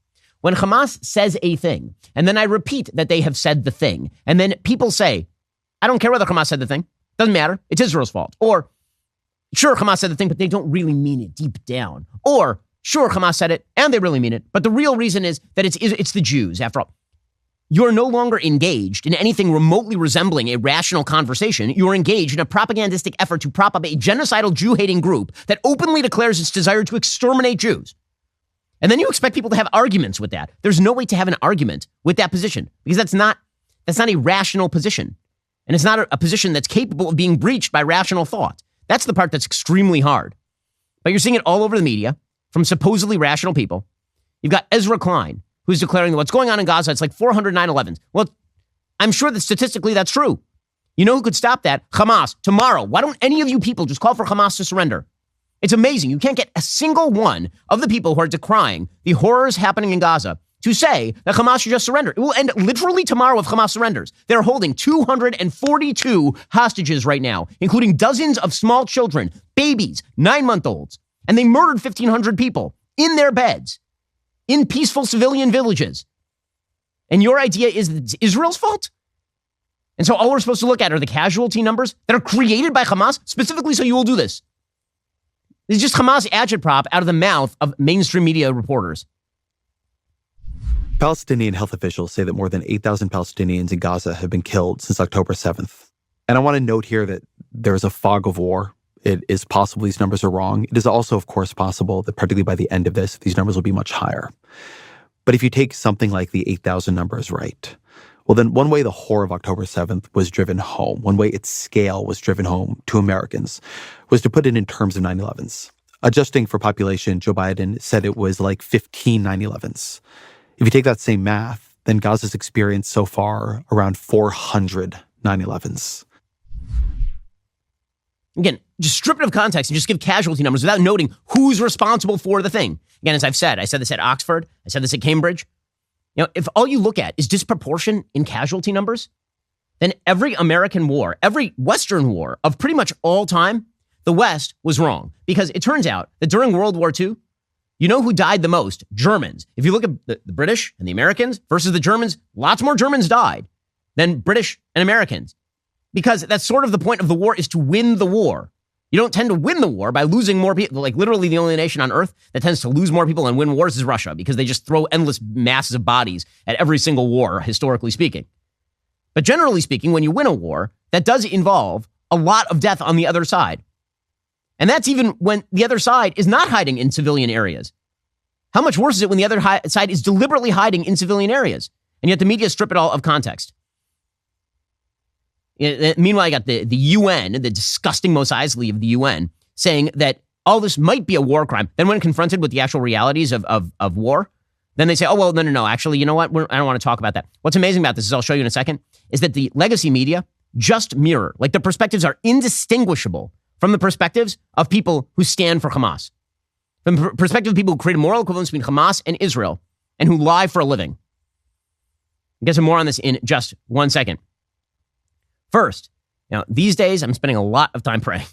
When Hamas says a thing, and then I repeat that they have said the thing, and then people say, I don't care whether Hamas said the thing, doesn't matter, it's Israel's fault. Or, sure, Hamas said the thing, but they don't really mean it deep down. Or, sure, Hamas said it, and they really mean it, but the real reason is that it's the Jews, after all. You're no longer engaged in anything remotely resembling a rational conversation. You're engaged in a propagandistic effort to prop up a genocidal Jew-hating group that openly declares its desire to exterminate Jews. And then you expect people to have arguments with that. There's no way to have an argument with that position because that's not a rational position. And it's not a position that's capable of being breached by rational thought. That's the part that's extremely hard. But you're seeing it all over the media from supposedly rational people. You've got Ezra Klein, who's declaring that what's going on in Gaza, it's like 400 9/11s. Well, I'm sure that statistically that's true. You know who could stop that? Hamas. Tomorrow. Why don't any of you people just call for Hamas to surrender? It's amazing. You can't get a single one of the people who are decrying the horrors happening in Gaza to say that Hamas should just surrender. It will end literally tomorrow if Hamas surrenders. They're holding 242 hostages right now, including dozens of small children, babies, 9-month-olds. And they murdered 1,500 people in their beds, in peaceful civilian villages. And your idea is that it's Israel's fault? And so all we're supposed to look at are the casualty numbers that are created by Hamas, specifically so you will do this. It's just Hamas agitprop out of the mouth of mainstream media reporters. Palestinian health officials say that more than 8,000 Palestinians in Gaza have been killed since October 7th. And I want to note here that there is a fog of war. It is possible these numbers are wrong. It is also, of course, possible that particularly by the end of this, these numbers will be much higher. But if you take something like the 8,000 number is right, well, then one way the horror of October 7th was driven home, one way its scale was driven home to Americans, was to put it in terms of 9/11s. Adjusting for population, Joe Biden said it was like 15 9/11s. If you take that same math, then Gaza's experienced so far around 400 9/11s. Again, just strip it of context and just give casualty numbers without noting who's responsible for the thing. Again, as I've said, I said this at Oxford, I said this at Cambridge. You know, if all you look at is disproportion in casualty numbers, then every American war, every Western war of pretty much all time, the West was wrong. Because it turns out that during World War II, you know who died the most? Germans. If you look at the British and the Americans versus the Germans, lots more Germans died than British and Americans. Because that's sort of the point of the war, is to win the war. You don't tend to win the war by losing more people. Like literally the only nation on earth that tends to lose more people and win wars is Russia, because they just throw endless masses of bodies at every single war, historically speaking. But generally speaking, when you win a war, that does involve a lot of death on the other side. And that's even when the other side is not hiding in civilian areas. How much worse is it when the other side is deliberately hiding in civilian areas? And yet the media strip it all of context. Meanwhile, you got the UN, the disgusting Mos Eisley of the UN, saying that all this might be a war crime. Then when confronted with the actual realities of war, then they say, oh, well, no. Actually, you know what? I don't want to talk about that. What's amazing about this is, I'll show you in a second, is that the legacy media just mirror, like the perspectives are indistinguishable from the perspectives of people who stand for Hamas. From the perspective of people who create a moral equivalence between Hamas and Israel and who lie for a living. I'll get some more on this in just 1 second. First, these days I'm spending a lot of time praying.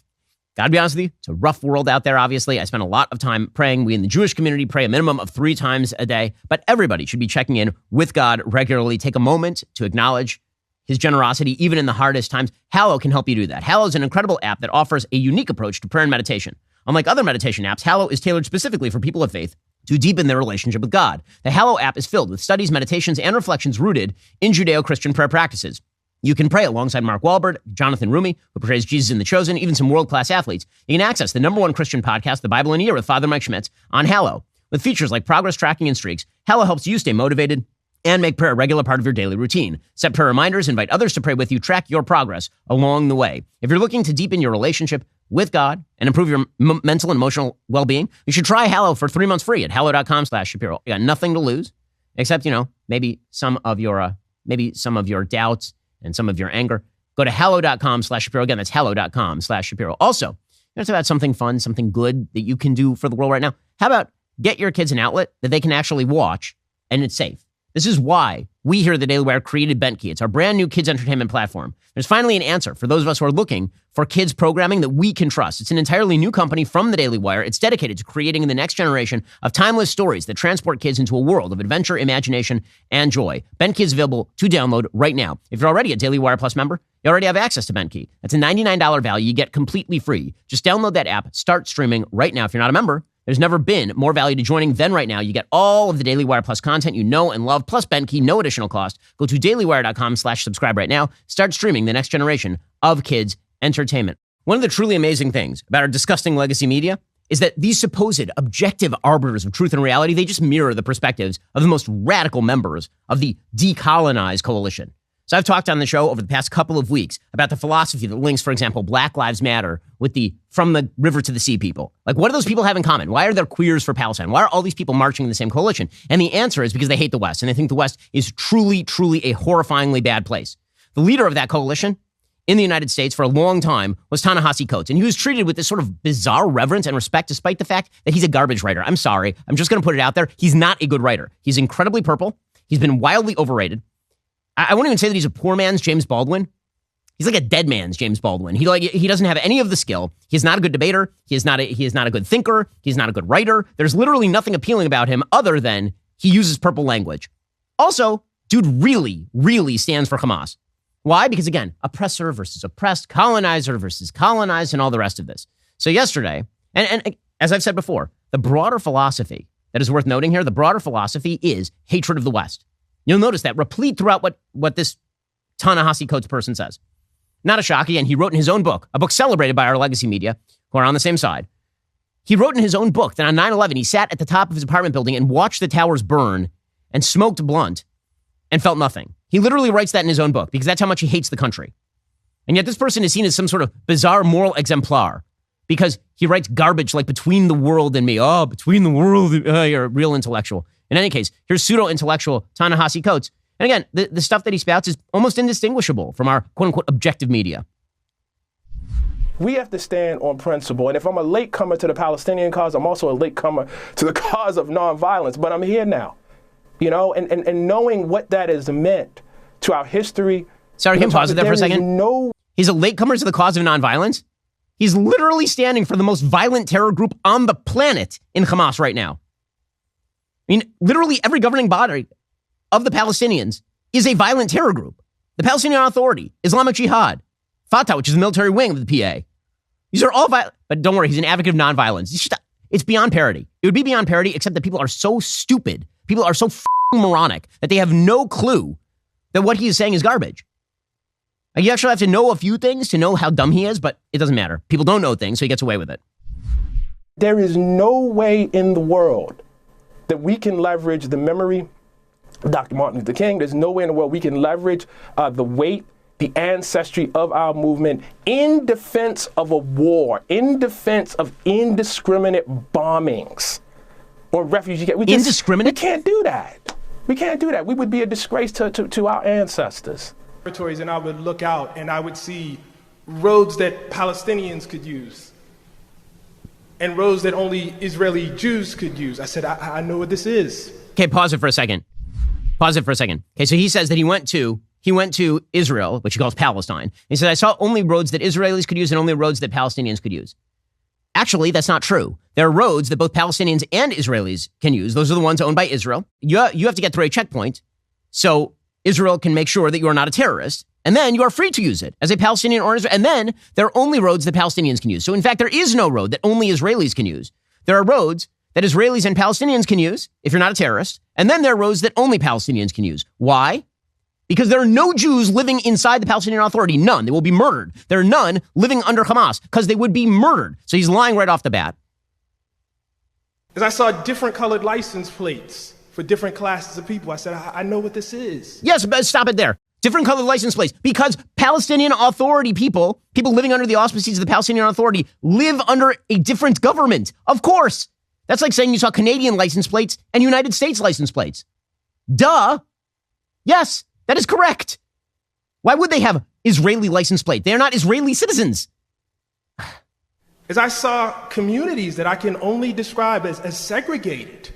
Gotta be honest with you, it's a rough world out there, obviously. I spend a lot of time praying. We in the Jewish community pray a minimum of 3 times a day, but everybody should be checking in with God regularly. Take a moment to acknowledge his generosity, even in the hardest times. Hallow can help you do that. Hallow is an incredible app that offers a unique approach to prayer and meditation. Unlike other meditation apps, Hallow is tailored specifically for people of faith to deepen their relationship with God. The Hallow app is filled with studies, meditations, and reflections rooted in Judeo-Christian prayer practices. You can pray alongside Mark Wahlberg, Jonathan Rumi, who portrays Jesus in The Chosen, even some world-class athletes. You can access the #1 Christian podcast, The Bible in a Year with Father Mike Schmitz, on Hallow. With features like progress tracking and streaks, Hallow helps you stay motivated and make prayer a regular part of your daily routine. Set prayer reminders, invite others to pray with you, track your progress along the way. If you're looking to deepen your relationship with God and improve your mental and emotional well-being, you should try Hallow for 3 months free at hallow.com/Shapiro. You got nothing to lose, except, maybe some of your doubts and some of your anger. Go to hallow.com/Shapiro. Again, that's hallow.com/Shapiro. Also, let's talk about something fun, something good that you can do for the world right now. How about get your kids an outlet that they can actually watch and it's safe? This is why we here at the Daily Wire created BentKey. It's our brand new kids entertainment platform. There's finally an answer for those of us who are looking for kids programming that we can trust. It's an entirely new company from the Daily Wire. It's dedicated to creating the next generation of timeless stories that transport kids into a world of adventure, imagination, and joy. BentKey is available to download right now. If you're already a Daily Wire Plus member, you already have access to BentKey. That's a $99 value you get completely free. Just download that app, start streaming right now. If you're not a member, there's never been more value to joining than right now. You get all of the Daily Wire Plus content you know and love, plus BentKey, no additional cost. Go to dailywire.com/subscribe right now. Start streaming the next generation of kids' entertainment. One of the truly amazing things about our disgusting legacy media is that these supposed objective arbiters of truth and reality, they just mirror the perspectives of the most radical members of the decolonized coalition. So I've talked on the show over the past couple of weeks about the philosophy that links, for example, Black Lives Matter with the from the river to the sea people. Like, what do those people have in common? Why are there queers for Palestine? Why are all these people marching in the same coalition? And the answer is because they hate the West, and they think the West is truly, truly a horrifyingly bad place. The leader of that coalition in the United States for a long time was Ta-Nahasi Coates, and he was treated with this sort of bizarre reverence and respect despite the fact that he's a garbage writer. I'm sorry. I'm just going to put it out there. He's not a good writer. He's incredibly purple. He's been wildly overrated. I won't even say that he's a poor man's James Baldwin. He's like a dead man's James Baldwin. He doesn't have any of the skill. He's not a good debater. He is not a good thinker. He's not a good writer. There's literally nothing appealing about him other than he uses purple language. Also, dude really, really stands for Hamas. Why? Because again, oppressor versus oppressed, colonizer versus colonized, and all the rest of this. So yesterday, and as I've said before, the broader philosophy that is worth noting here, the broader philosophy is hatred of the West. You'll notice that replete throughout what this Ta-Nahasi Coates person says. Not a shock. Again, he wrote in his own book, a book celebrated by our legacy media, who are on the same side. He wrote in his own book that on 9/11, he sat at the top of his apartment building and watched the towers burn and smoked a blunt and felt nothing. He literally writes that in his own book because that's how much he hates the country. And yet this person is seen as some sort of bizarre moral exemplar because he writes garbage like between the world and me. Oh, between the world, you're a real intellectual. In any case, here's pseudo-intellectual Ta-Nahasi Coates. And again, the stuff that he spouts is almost indistinguishable from our quote-unquote objective media. We have to stand on principle. And if I'm a latecomer to the Palestinian cause, I'm also a latecomer to the cause of nonviolence. But I'm here now, and knowing what that has meant to our history. Sorry, can you pause it there for a second? He's a latecomer to the cause of nonviolence. He's literally standing for the most violent terror group on the planet in Hamas right now. I mean, literally every governing body of the Palestinians is a violent terror group. The Palestinian Authority, Islamic Jihad, Fatah, which is the military wing of the PA. These are all violent. But don't worry, he's an advocate of nonviolence. It's beyond parody. It would be beyond parody, except that people are so stupid. People are so moronic that they have no clue that what he is saying is garbage. You actually have to know a few things to know how dumb he is, but it doesn't matter. People don't know things, so he gets away with it. There is no way in the world that we can leverage the memory Dr. Martin Luther King, there's no way in the world we can leverage the weight, the ancestry of our movement in defense of a war, in defense of indiscriminate bombings or refugee camps. Indiscriminate? We can't do that. We can't do that. We would be a disgrace to our ancestors. Territories, and I would look out and I would see roads that Palestinians could use and roads that only Israeli Jews could use. I said, I know what this is. Okay, pause it for a second. Okay, so he says that he went to Israel, which he calls Palestine. He said, I saw only roads that Israelis could use and only roads that Palestinians could use. Actually, that's not true. There are roads that both Palestinians and Israelis can use. Those are the ones owned by Israel. You have to get through a checkpoint so Israel can make sure that you are not a terrorist. And then you are free to use it as a Palestinian or Israel. And then there are only roads that Palestinians can use. So in fact, there is no road that only Israelis can use. There are roads that Israelis and Palestinians can use if you're not a terrorist. And then there are roads that only Palestinians can use. Why? Because there are no Jews living inside the Palestinian Authority. None. They will be murdered. There are none living under Hamas because they would be murdered. So he's lying right off the bat. As I saw different colored license plates for different classes of people, I said, I know what this is. Yes, but stop it there. Different colored license plates. Because Palestinian Authority people living under the auspices of the Palestinian Authority, live under a different government. Of course. That's like saying you saw Canadian license plates and United States license plates. Duh. Yes, that is correct. Why would they have Israeli license plate? They are not Israeli citizens. As I saw communities that I can only describe as segregated.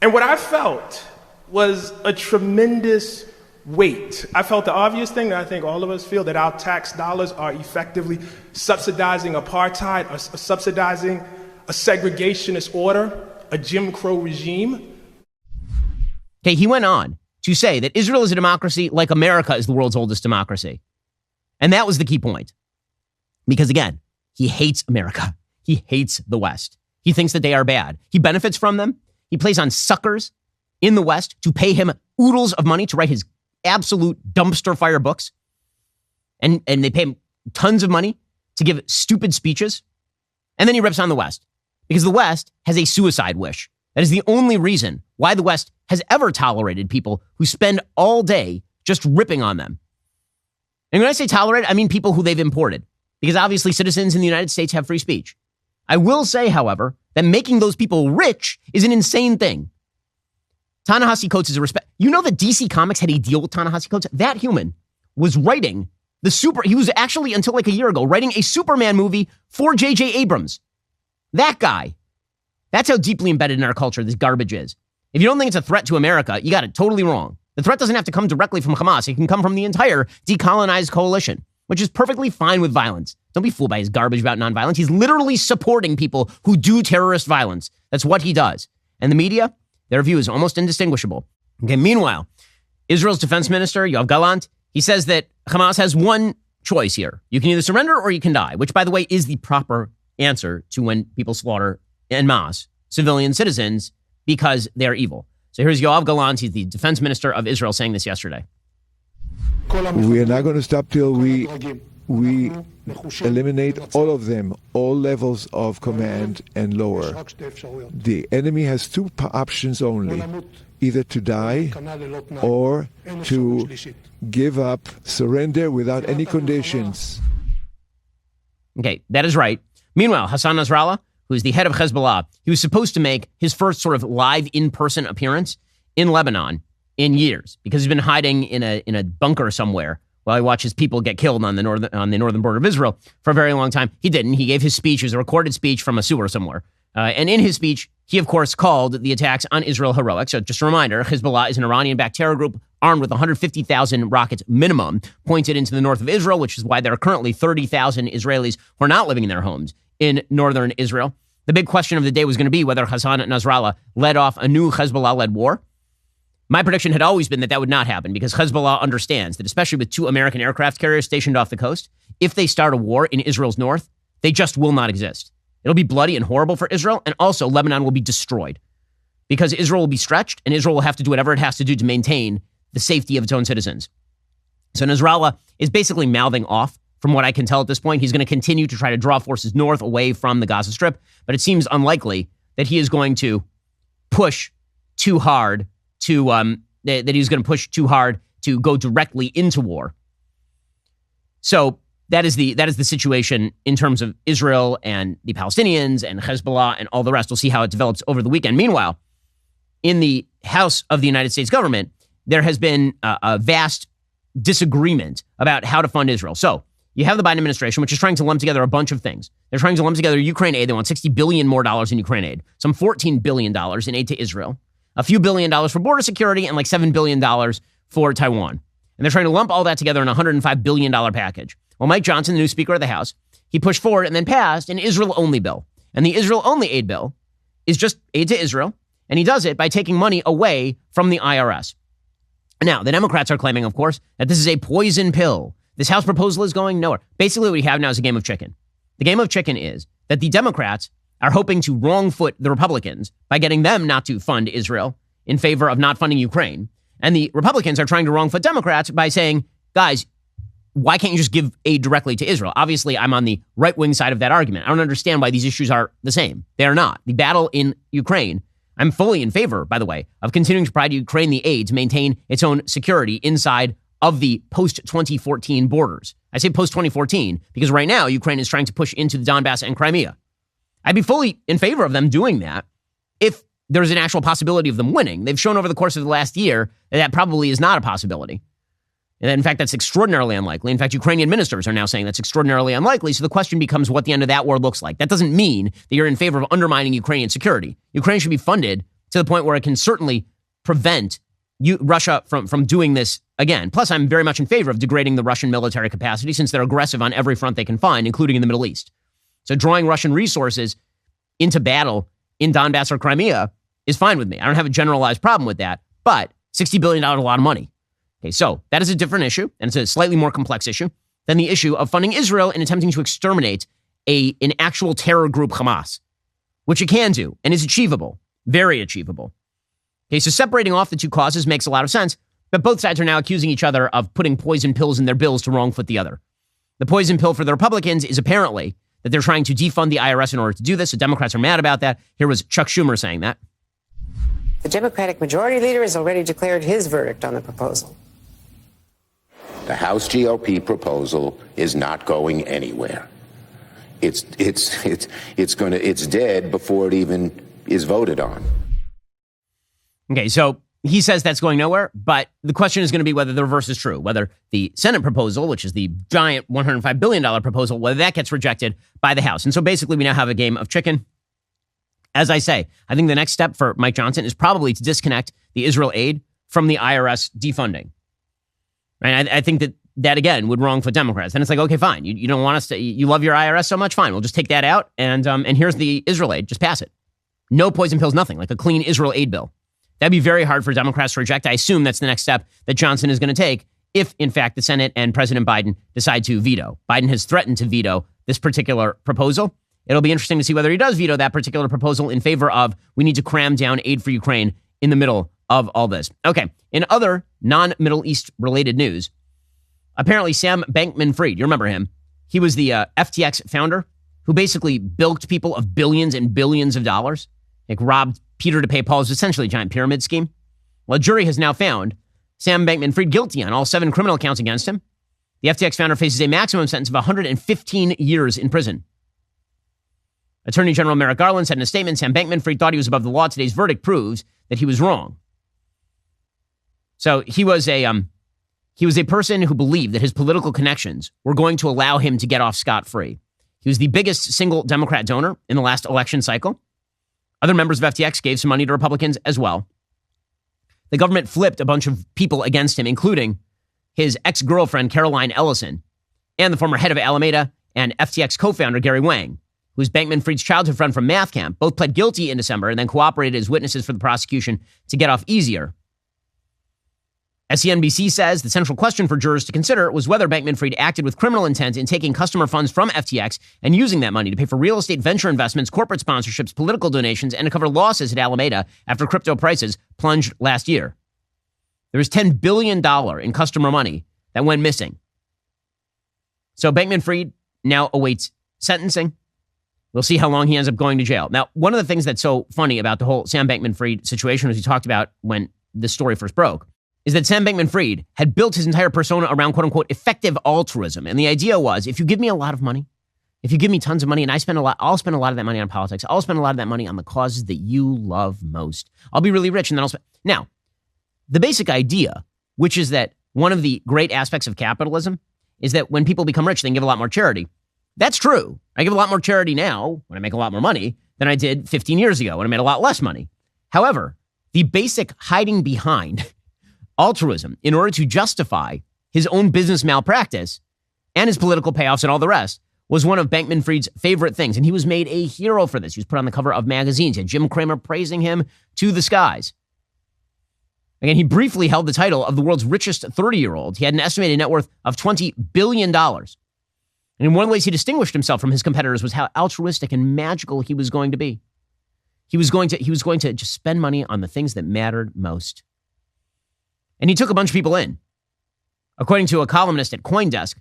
And what I felt was a tremendous weight. I felt the obvious thing that I think all of us feel, that our tax dollars are effectively subsidizing apartheid, or subsidizing a segregationist order, a Jim Crow regime. Okay, he went on to say that Israel is a democracy like America is the world's oldest democracy. And that was the key point. Because again, he hates America. He hates the West. He thinks that they are bad. He benefits from them. He plays on suckers in the West to pay him oodles of money to write his absolute dumpster fire books. And they pay him tons of money to give stupid speeches. And then he rips on the West because the West has a suicide wish. That is the only reason why the West has ever tolerated people who spend all day just ripping on them. And when I say tolerate, I mean people who they've imported, because obviously citizens in the United States have free speech. I will say, however, that making those people rich is an insane thing. Ta-Nahasi Coates is a respect. You know that DC Comics had a deal with Ta-Nahasi Coates? That human was writing he was actually, until like a year ago, writing a Superman movie for J.J. Abrams. That guy. That's how deeply embedded in our culture this garbage is. If you don't think it's a threat to America, you got it totally wrong. The threat doesn't have to come directly from Hamas. It can come from the entire decolonized coalition, which is perfectly fine with violence. Don't be fooled by his garbage about nonviolence. He's literally supporting people who do terrorist violence. That's what he does. And the media, their view is almost indistinguishable. Okay, meanwhile, Israel's defense minister, Yoav Gallant, he says that Hamas has one choice here. You can either surrender or you can die, which, by the way, is the proper answer to when people slaughter en masse civilian citizens because they're evil. So here's Yoav Gallant. He's the defense minister of Israel saying this yesterday. We are not going to stop till we eliminate all of them, all levels of command and lower. The enemy has two options only, either to die or to give up, surrender without any conditions. Okay, that is right. Meanwhile, Hassan Nasrallah, who is the head of Hezbollah, he was supposed to make his first sort of live in-person appearance in Lebanon in years because he's been hiding in a bunker somewhere while he watches people get killed on the northern border of Israel for a very long time. He didn't. He gave his speech. It was a recorded speech from a sewer somewhere. And in his speech, he, of course, called the attacks on Israel heroic. So just a reminder, Hezbollah is an Iranian-backed terror group armed with 150,000 rockets minimum pointed into the north of Israel, which is why there are currently 30,000 Israelis who are not living in their homes in northern Israel. The big question of the day was going to be whether Hassan Nasrallah led off a new Hezbollah-led war. My prediction had always been that that would not happen because Hezbollah understands that, especially with 2 American aircraft carriers stationed off the coast, if they start a war in Israel's north, they just will not exist. It'll be bloody and horrible for Israel, and also Lebanon will be destroyed because Israel will be stretched and Israel will have to do whatever it has to do to maintain the safety of its own citizens. So Nasrallah is basically mouthing off. From what I can tell at this point, he's going to continue to try to draw forces north away from the Gaza Strip, but it seems unlikely that he is going to push too hard to that he was going to push too hard to go directly into war. So that is the situation in terms of Israel and the Palestinians and Hezbollah and all the rest. We'll see how it develops over the weekend. Meanwhile, in the House of the United States government, there has been a vast disagreement about how to fund Israel. So you have the Biden administration, which is trying to lump together a bunch of things. They're trying to lump together Ukraine aid. They want $60 billion more in Ukraine aid, some $14 billion in aid to Israel, a few $1 billion for border security, and like $7 billion for Taiwan. And they're trying to lump all that together in a $105 billion package. Well, Mike Johnson, the new Speaker of the House, he pushed forward and then passed an Israel-only bill. And the Israel-only aid bill is just aid to Israel, and he does it by taking money away from the IRS. Now, the Democrats are claiming, of course, that this is a poison pill. This House proposal is going nowhere. Basically, what we have now is a game of chicken. The game of chicken is that the Democrats are hoping to wrong foot the Republicans by getting them not to fund Israel in favor of not funding Ukraine. And the Republicans are trying to wrong foot Democrats by saying, guys, why can't you just give aid directly to Israel? Obviously, I'm on the right-wing side of that argument. I don't understand why these issues are the same. They are not. The battle in Ukraine, I'm fully in favor, by the way, of continuing to provide Ukraine the aid to maintain its own security inside of the post-2014 borders. I say post-2014 because right now Ukraine is trying to push into the Donbass and Crimea. I'd be fully in favor of them doing that if there's an actual possibility of them winning. They've shown over the course of the last year that probably is not a possibility. And in fact, that's extraordinarily unlikely. In fact, Ukrainian ministers are now saying that's extraordinarily unlikely. So the question becomes what the end of that war looks like. That doesn't mean that you're in favor of undermining Ukrainian security. Ukraine should be funded to the point where it can certainly prevent Russia from doing this again. Plus, I'm very much in favor of degrading the Russian military capacity since they're aggressive on every front they can find, including in the Middle East. So drawing Russian resources into battle in Donbass or Crimea is fine with me. I don't have a generalized problem with that, but $60 billion is a lot of money. Okay, so that is a different issue, and it's a slightly more complex issue than the issue of funding Israel in attempting to exterminate an actual terror group, Hamas, which it can do and is achievable, very achievable. Okay, so separating off the two causes makes a lot of sense, but both sides are now accusing each other of putting poison pills in their bills to wrong foot the other. The poison pill for the Republicans is apparently that they're trying to defund the IRS in order to do this, so Democrats are mad about that. Here was Chuck Schumer saying that. The Democratic Majority Leader has already declared his verdict on the proposal. The House GOP proposal is not going anywhere. It's dead before it even is voted on. Okay, so he says that's going nowhere, but the question is going to be whether the reverse is true, whether the Senate proposal, which is the giant $105 billion proposal, whether that gets rejected by the House. And so basically we now have a game of chicken. As I say, I think the next step for Mike Johnson is probably to disconnect the Israel aid from the IRS defunding. Right? I think that again would wrong for Democrats. And it's like, okay, fine. You don't want us to, you love your IRS so much, fine. We'll just take that out. And here's the Israel aid. Just pass it. No poison pills, nothing. Like a clean Israel aid bill. That'd be very hard for Democrats to reject. I assume that's the next step that Johnson is going to take if, in fact, the Senate and President Biden decide to veto. Biden has threatened to veto this particular proposal. It'll be interesting to see whether he does veto that particular proposal in favor of we need to cram down aid for Ukraine in the middle of all this. Okay, in other non-Middle East related news, apparently Sam Bankman-Fried, you remember him, he was the FTX founder who basically bilked people of billions and billions of dollars, like robbed Peter to pay Paul. Is essentially a giant pyramid scheme. Well, a jury has now found Sam Bankman-Fried guilty on all 7 criminal counts against him. The FTX founder faces a maximum sentence of 115 years in prison. Attorney General Merrick Garland said in a statement, Sam Bankman-Fried thought he was above the law. Today's verdict proves that he was wrong. So he was a person who believed that his political connections were going to allow him to get off scot-free. He was the biggest single Democrat donor in the last election cycle. Other members of FTX gave some money to Republicans as well. The government flipped a bunch of people against him, including his ex-girlfriend, Caroline Ellison, and the former head of Alameda and FTX co-founder, Gary Wang, who's Bankman-Fried's childhood friend from math camp. Both pled guilty in December and then cooperated as witnesses for the prosecution to get off easier. As CNBC says, the central question for jurors to consider was whether Bankman-Fried acted with criminal intent in taking customer funds from FTX and using that money to pay for real estate venture investments, corporate sponsorships, political donations, and to cover losses at Alameda after crypto prices plunged last year. There was $10 billion in customer money that went missing. So Bankman-Fried now awaits sentencing. We'll see how long he ends up going to jail. Now, one of the things that's so funny about the whole Sam Bankman-Fried situation, as we talked about when this story first broke, is that Sam Bankman-Fried had built his entire persona around quote unquote effective altruism. And the idea was, if you give me a lot of money, if you give me tons of money and I'll spend a lot of that money on politics. I'll spend a lot of that money on the causes that you love most. I'll be really rich and then I'll spend. Now, the basic idea, which is that one of the great aspects of capitalism is that when people become rich, they can give a lot more charity. That's true. I give a lot more charity now when I make a lot more money than I did 15 years ago when I made a lot less money. However, the basic hiding behind altruism in order to justify his own business malpractice and his political payoffs and all the rest was one of Bankman-Fried's favorite things. And he was made a hero for this. He was put on the cover of magazines. He had Jim Cramer praising him to the skies. Again, he briefly held the title of the world's richest 30-year-old. He had an estimated net worth of $20 billion. And in one of the ways he distinguished himself from his competitors was how altruistic and magical he was going to be. He was going to just spend money on the things that mattered most. And he took a bunch of people in. According to a columnist at CoinDesk,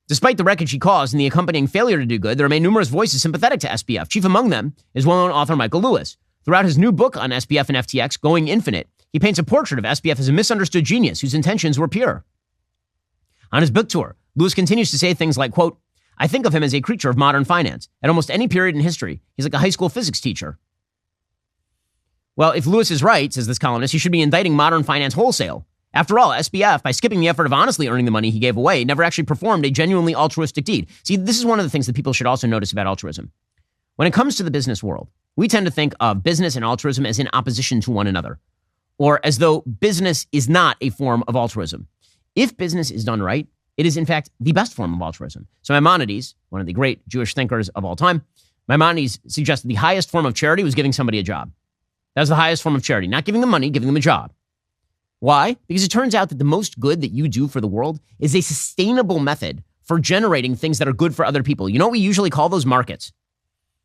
despite the wreckage he caused and the accompanying failure to do good, there remain numerous voices sympathetic to SBF. Chief among them is well-known author Michael Lewis. Throughout his new book on SBF and FTX, Going Infinite, he paints a portrait of SBF as a misunderstood genius whose intentions were pure. On his book tour, Lewis continues to say things like, quote, I think of him as a creature of modern finance. At almost any period in history, he's like a high school physics teacher. Well, if Lewis is right, says this columnist, he should be indicting modern finance wholesale. After all, SBF, by skipping the effort of honestly earning the money he gave away, never actually performed a genuinely altruistic deed. See, this is one of the things that people should also notice about altruism. When it comes to the business world, we tend to think of business and altruism as in opposition to one another, or as though business is not a form of altruism. If business is done right, it is in fact the best form of altruism. So Maimonides, one of the great Jewish thinkers of all time, Maimonides suggested the highest form of charity was giving somebody a job. That was the highest form of charity, not giving them money, giving them a job. Why? Because it turns out that the most good that you do for the world is a sustainable method for generating things that are good for other people. You know what we usually call those? Markets.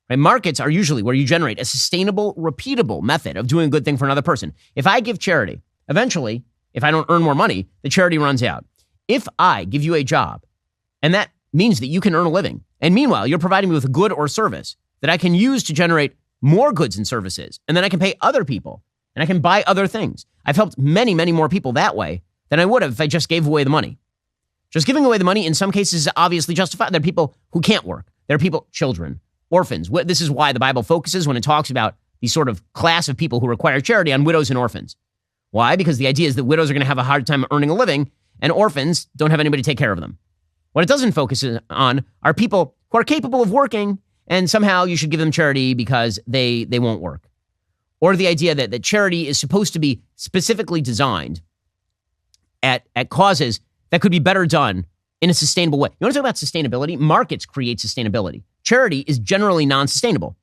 Right? Markets are usually where you generate a sustainable, repeatable method of doing a good thing for another person. If I give charity, eventually, if I don't earn more money, the charity runs out. If I give you a job, and that means that you can earn a living, and meanwhile, you're providing me with a good or service that I can use to generate more goods and services, and then I can pay other people, and I can buy other things. I've helped many, many more people that way than I would have if I just gave away the money. Just giving away the money in some cases is obviously justified. There are people who can't work. There are people, children, orphans. This is why the Bible focuses when it talks about the sort of class of people who require charity on widows and orphans. Why? Because the idea is that widows are going to have a hard time earning a living and orphans don't have anybody to take care of them. What it doesn't focus on are people who are capable of working and somehow you should give them charity because they won't work. Or the idea that charity is supposed to be specifically designed at causes that could be better done in a sustainable way. You want to talk about sustainability? Markets create sustainability. Charity is generally non-sustainable.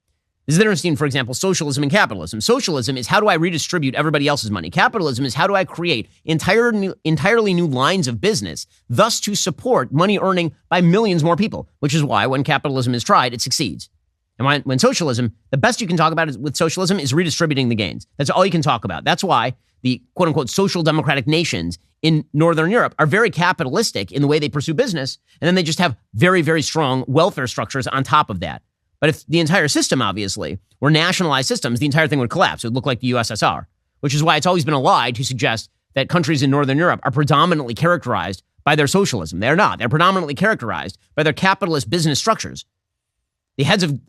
This is interesting, for example, socialism and capitalism. Socialism is how do I redistribute everybody else's money? Capitalism is how do I create entirely new lines of business, thus to support money earning by millions more people, which is why when capitalism is tried, it succeeds. And when socialism, the best you can talk about with socialism is redistributing the gains. That's all you can talk about. That's why the quote unquote social democratic nations in Northern Europe are very capitalistic in the way they pursue business. And then they just have very, very strong welfare structures on top of that. But if the entire system, obviously, were nationalized systems, the entire thing would collapse. It would look like the USSR, which is why it's always been a lie to suggest that countries in Northern Europe are predominantly characterized by their socialism. They're not. They're predominantly characterized by their capitalist business structures. The heads of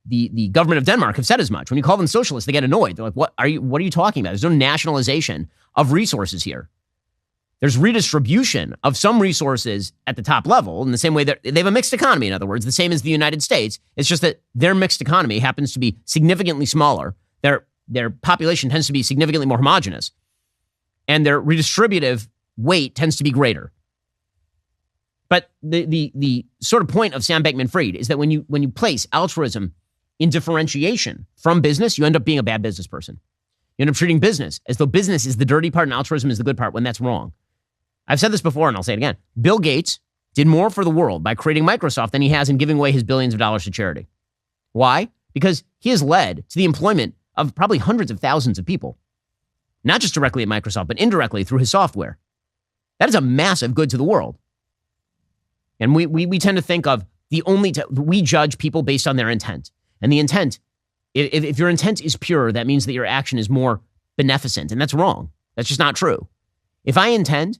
the government of Denmark have said as much. When you call them socialists, they get annoyed. They're like, what are you talking about? There's no nationalization of resources here. There's redistribution of some resources at the top level in the same way that they have a mixed economy, in other words, the same as the United States. It's just that their mixed economy happens to be significantly smaller. Their population tends to be significantly more homogenous. And their redistributive weight tends to be greater. But the sort of point of Sam Bankman-Fried is that when you place altruism in differentiation from business, you end up being a bad business person. You end up treating business as though business is the dirty part and altruism is the good part, when that's wrong. I've said this before and I'll say it again. Bill Gates did more for the world by creating Microsoft than he has in giving away his billions of dollars to charity. Why? Because he has led to the employment of probably hundreds of thousands of people, not just directly at Microsoft, but indirectly through his software. That is a massive good to the world. And we tend to think of we judge people based on their intent. And the intent, if your intent is pure, that means that your action is more beneficent. And that's wrong. That's just not true. If I intend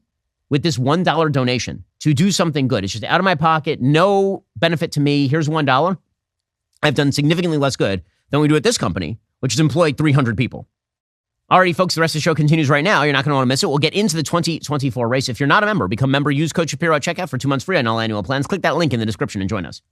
with this $1 donation to do something good, it's just out of my pocket, no benefit to me, here's $1, I've done significantly less good than we do at this company, which has employed 300 people. Alrighty, folks, the rest of the show continues right now. You're not going to want to miss it. We'll get into the 2024 race. If you're not a member, become a member. Use code Shapiro at checkout for 2 months free on all annual plans. Click that link in the description and join us.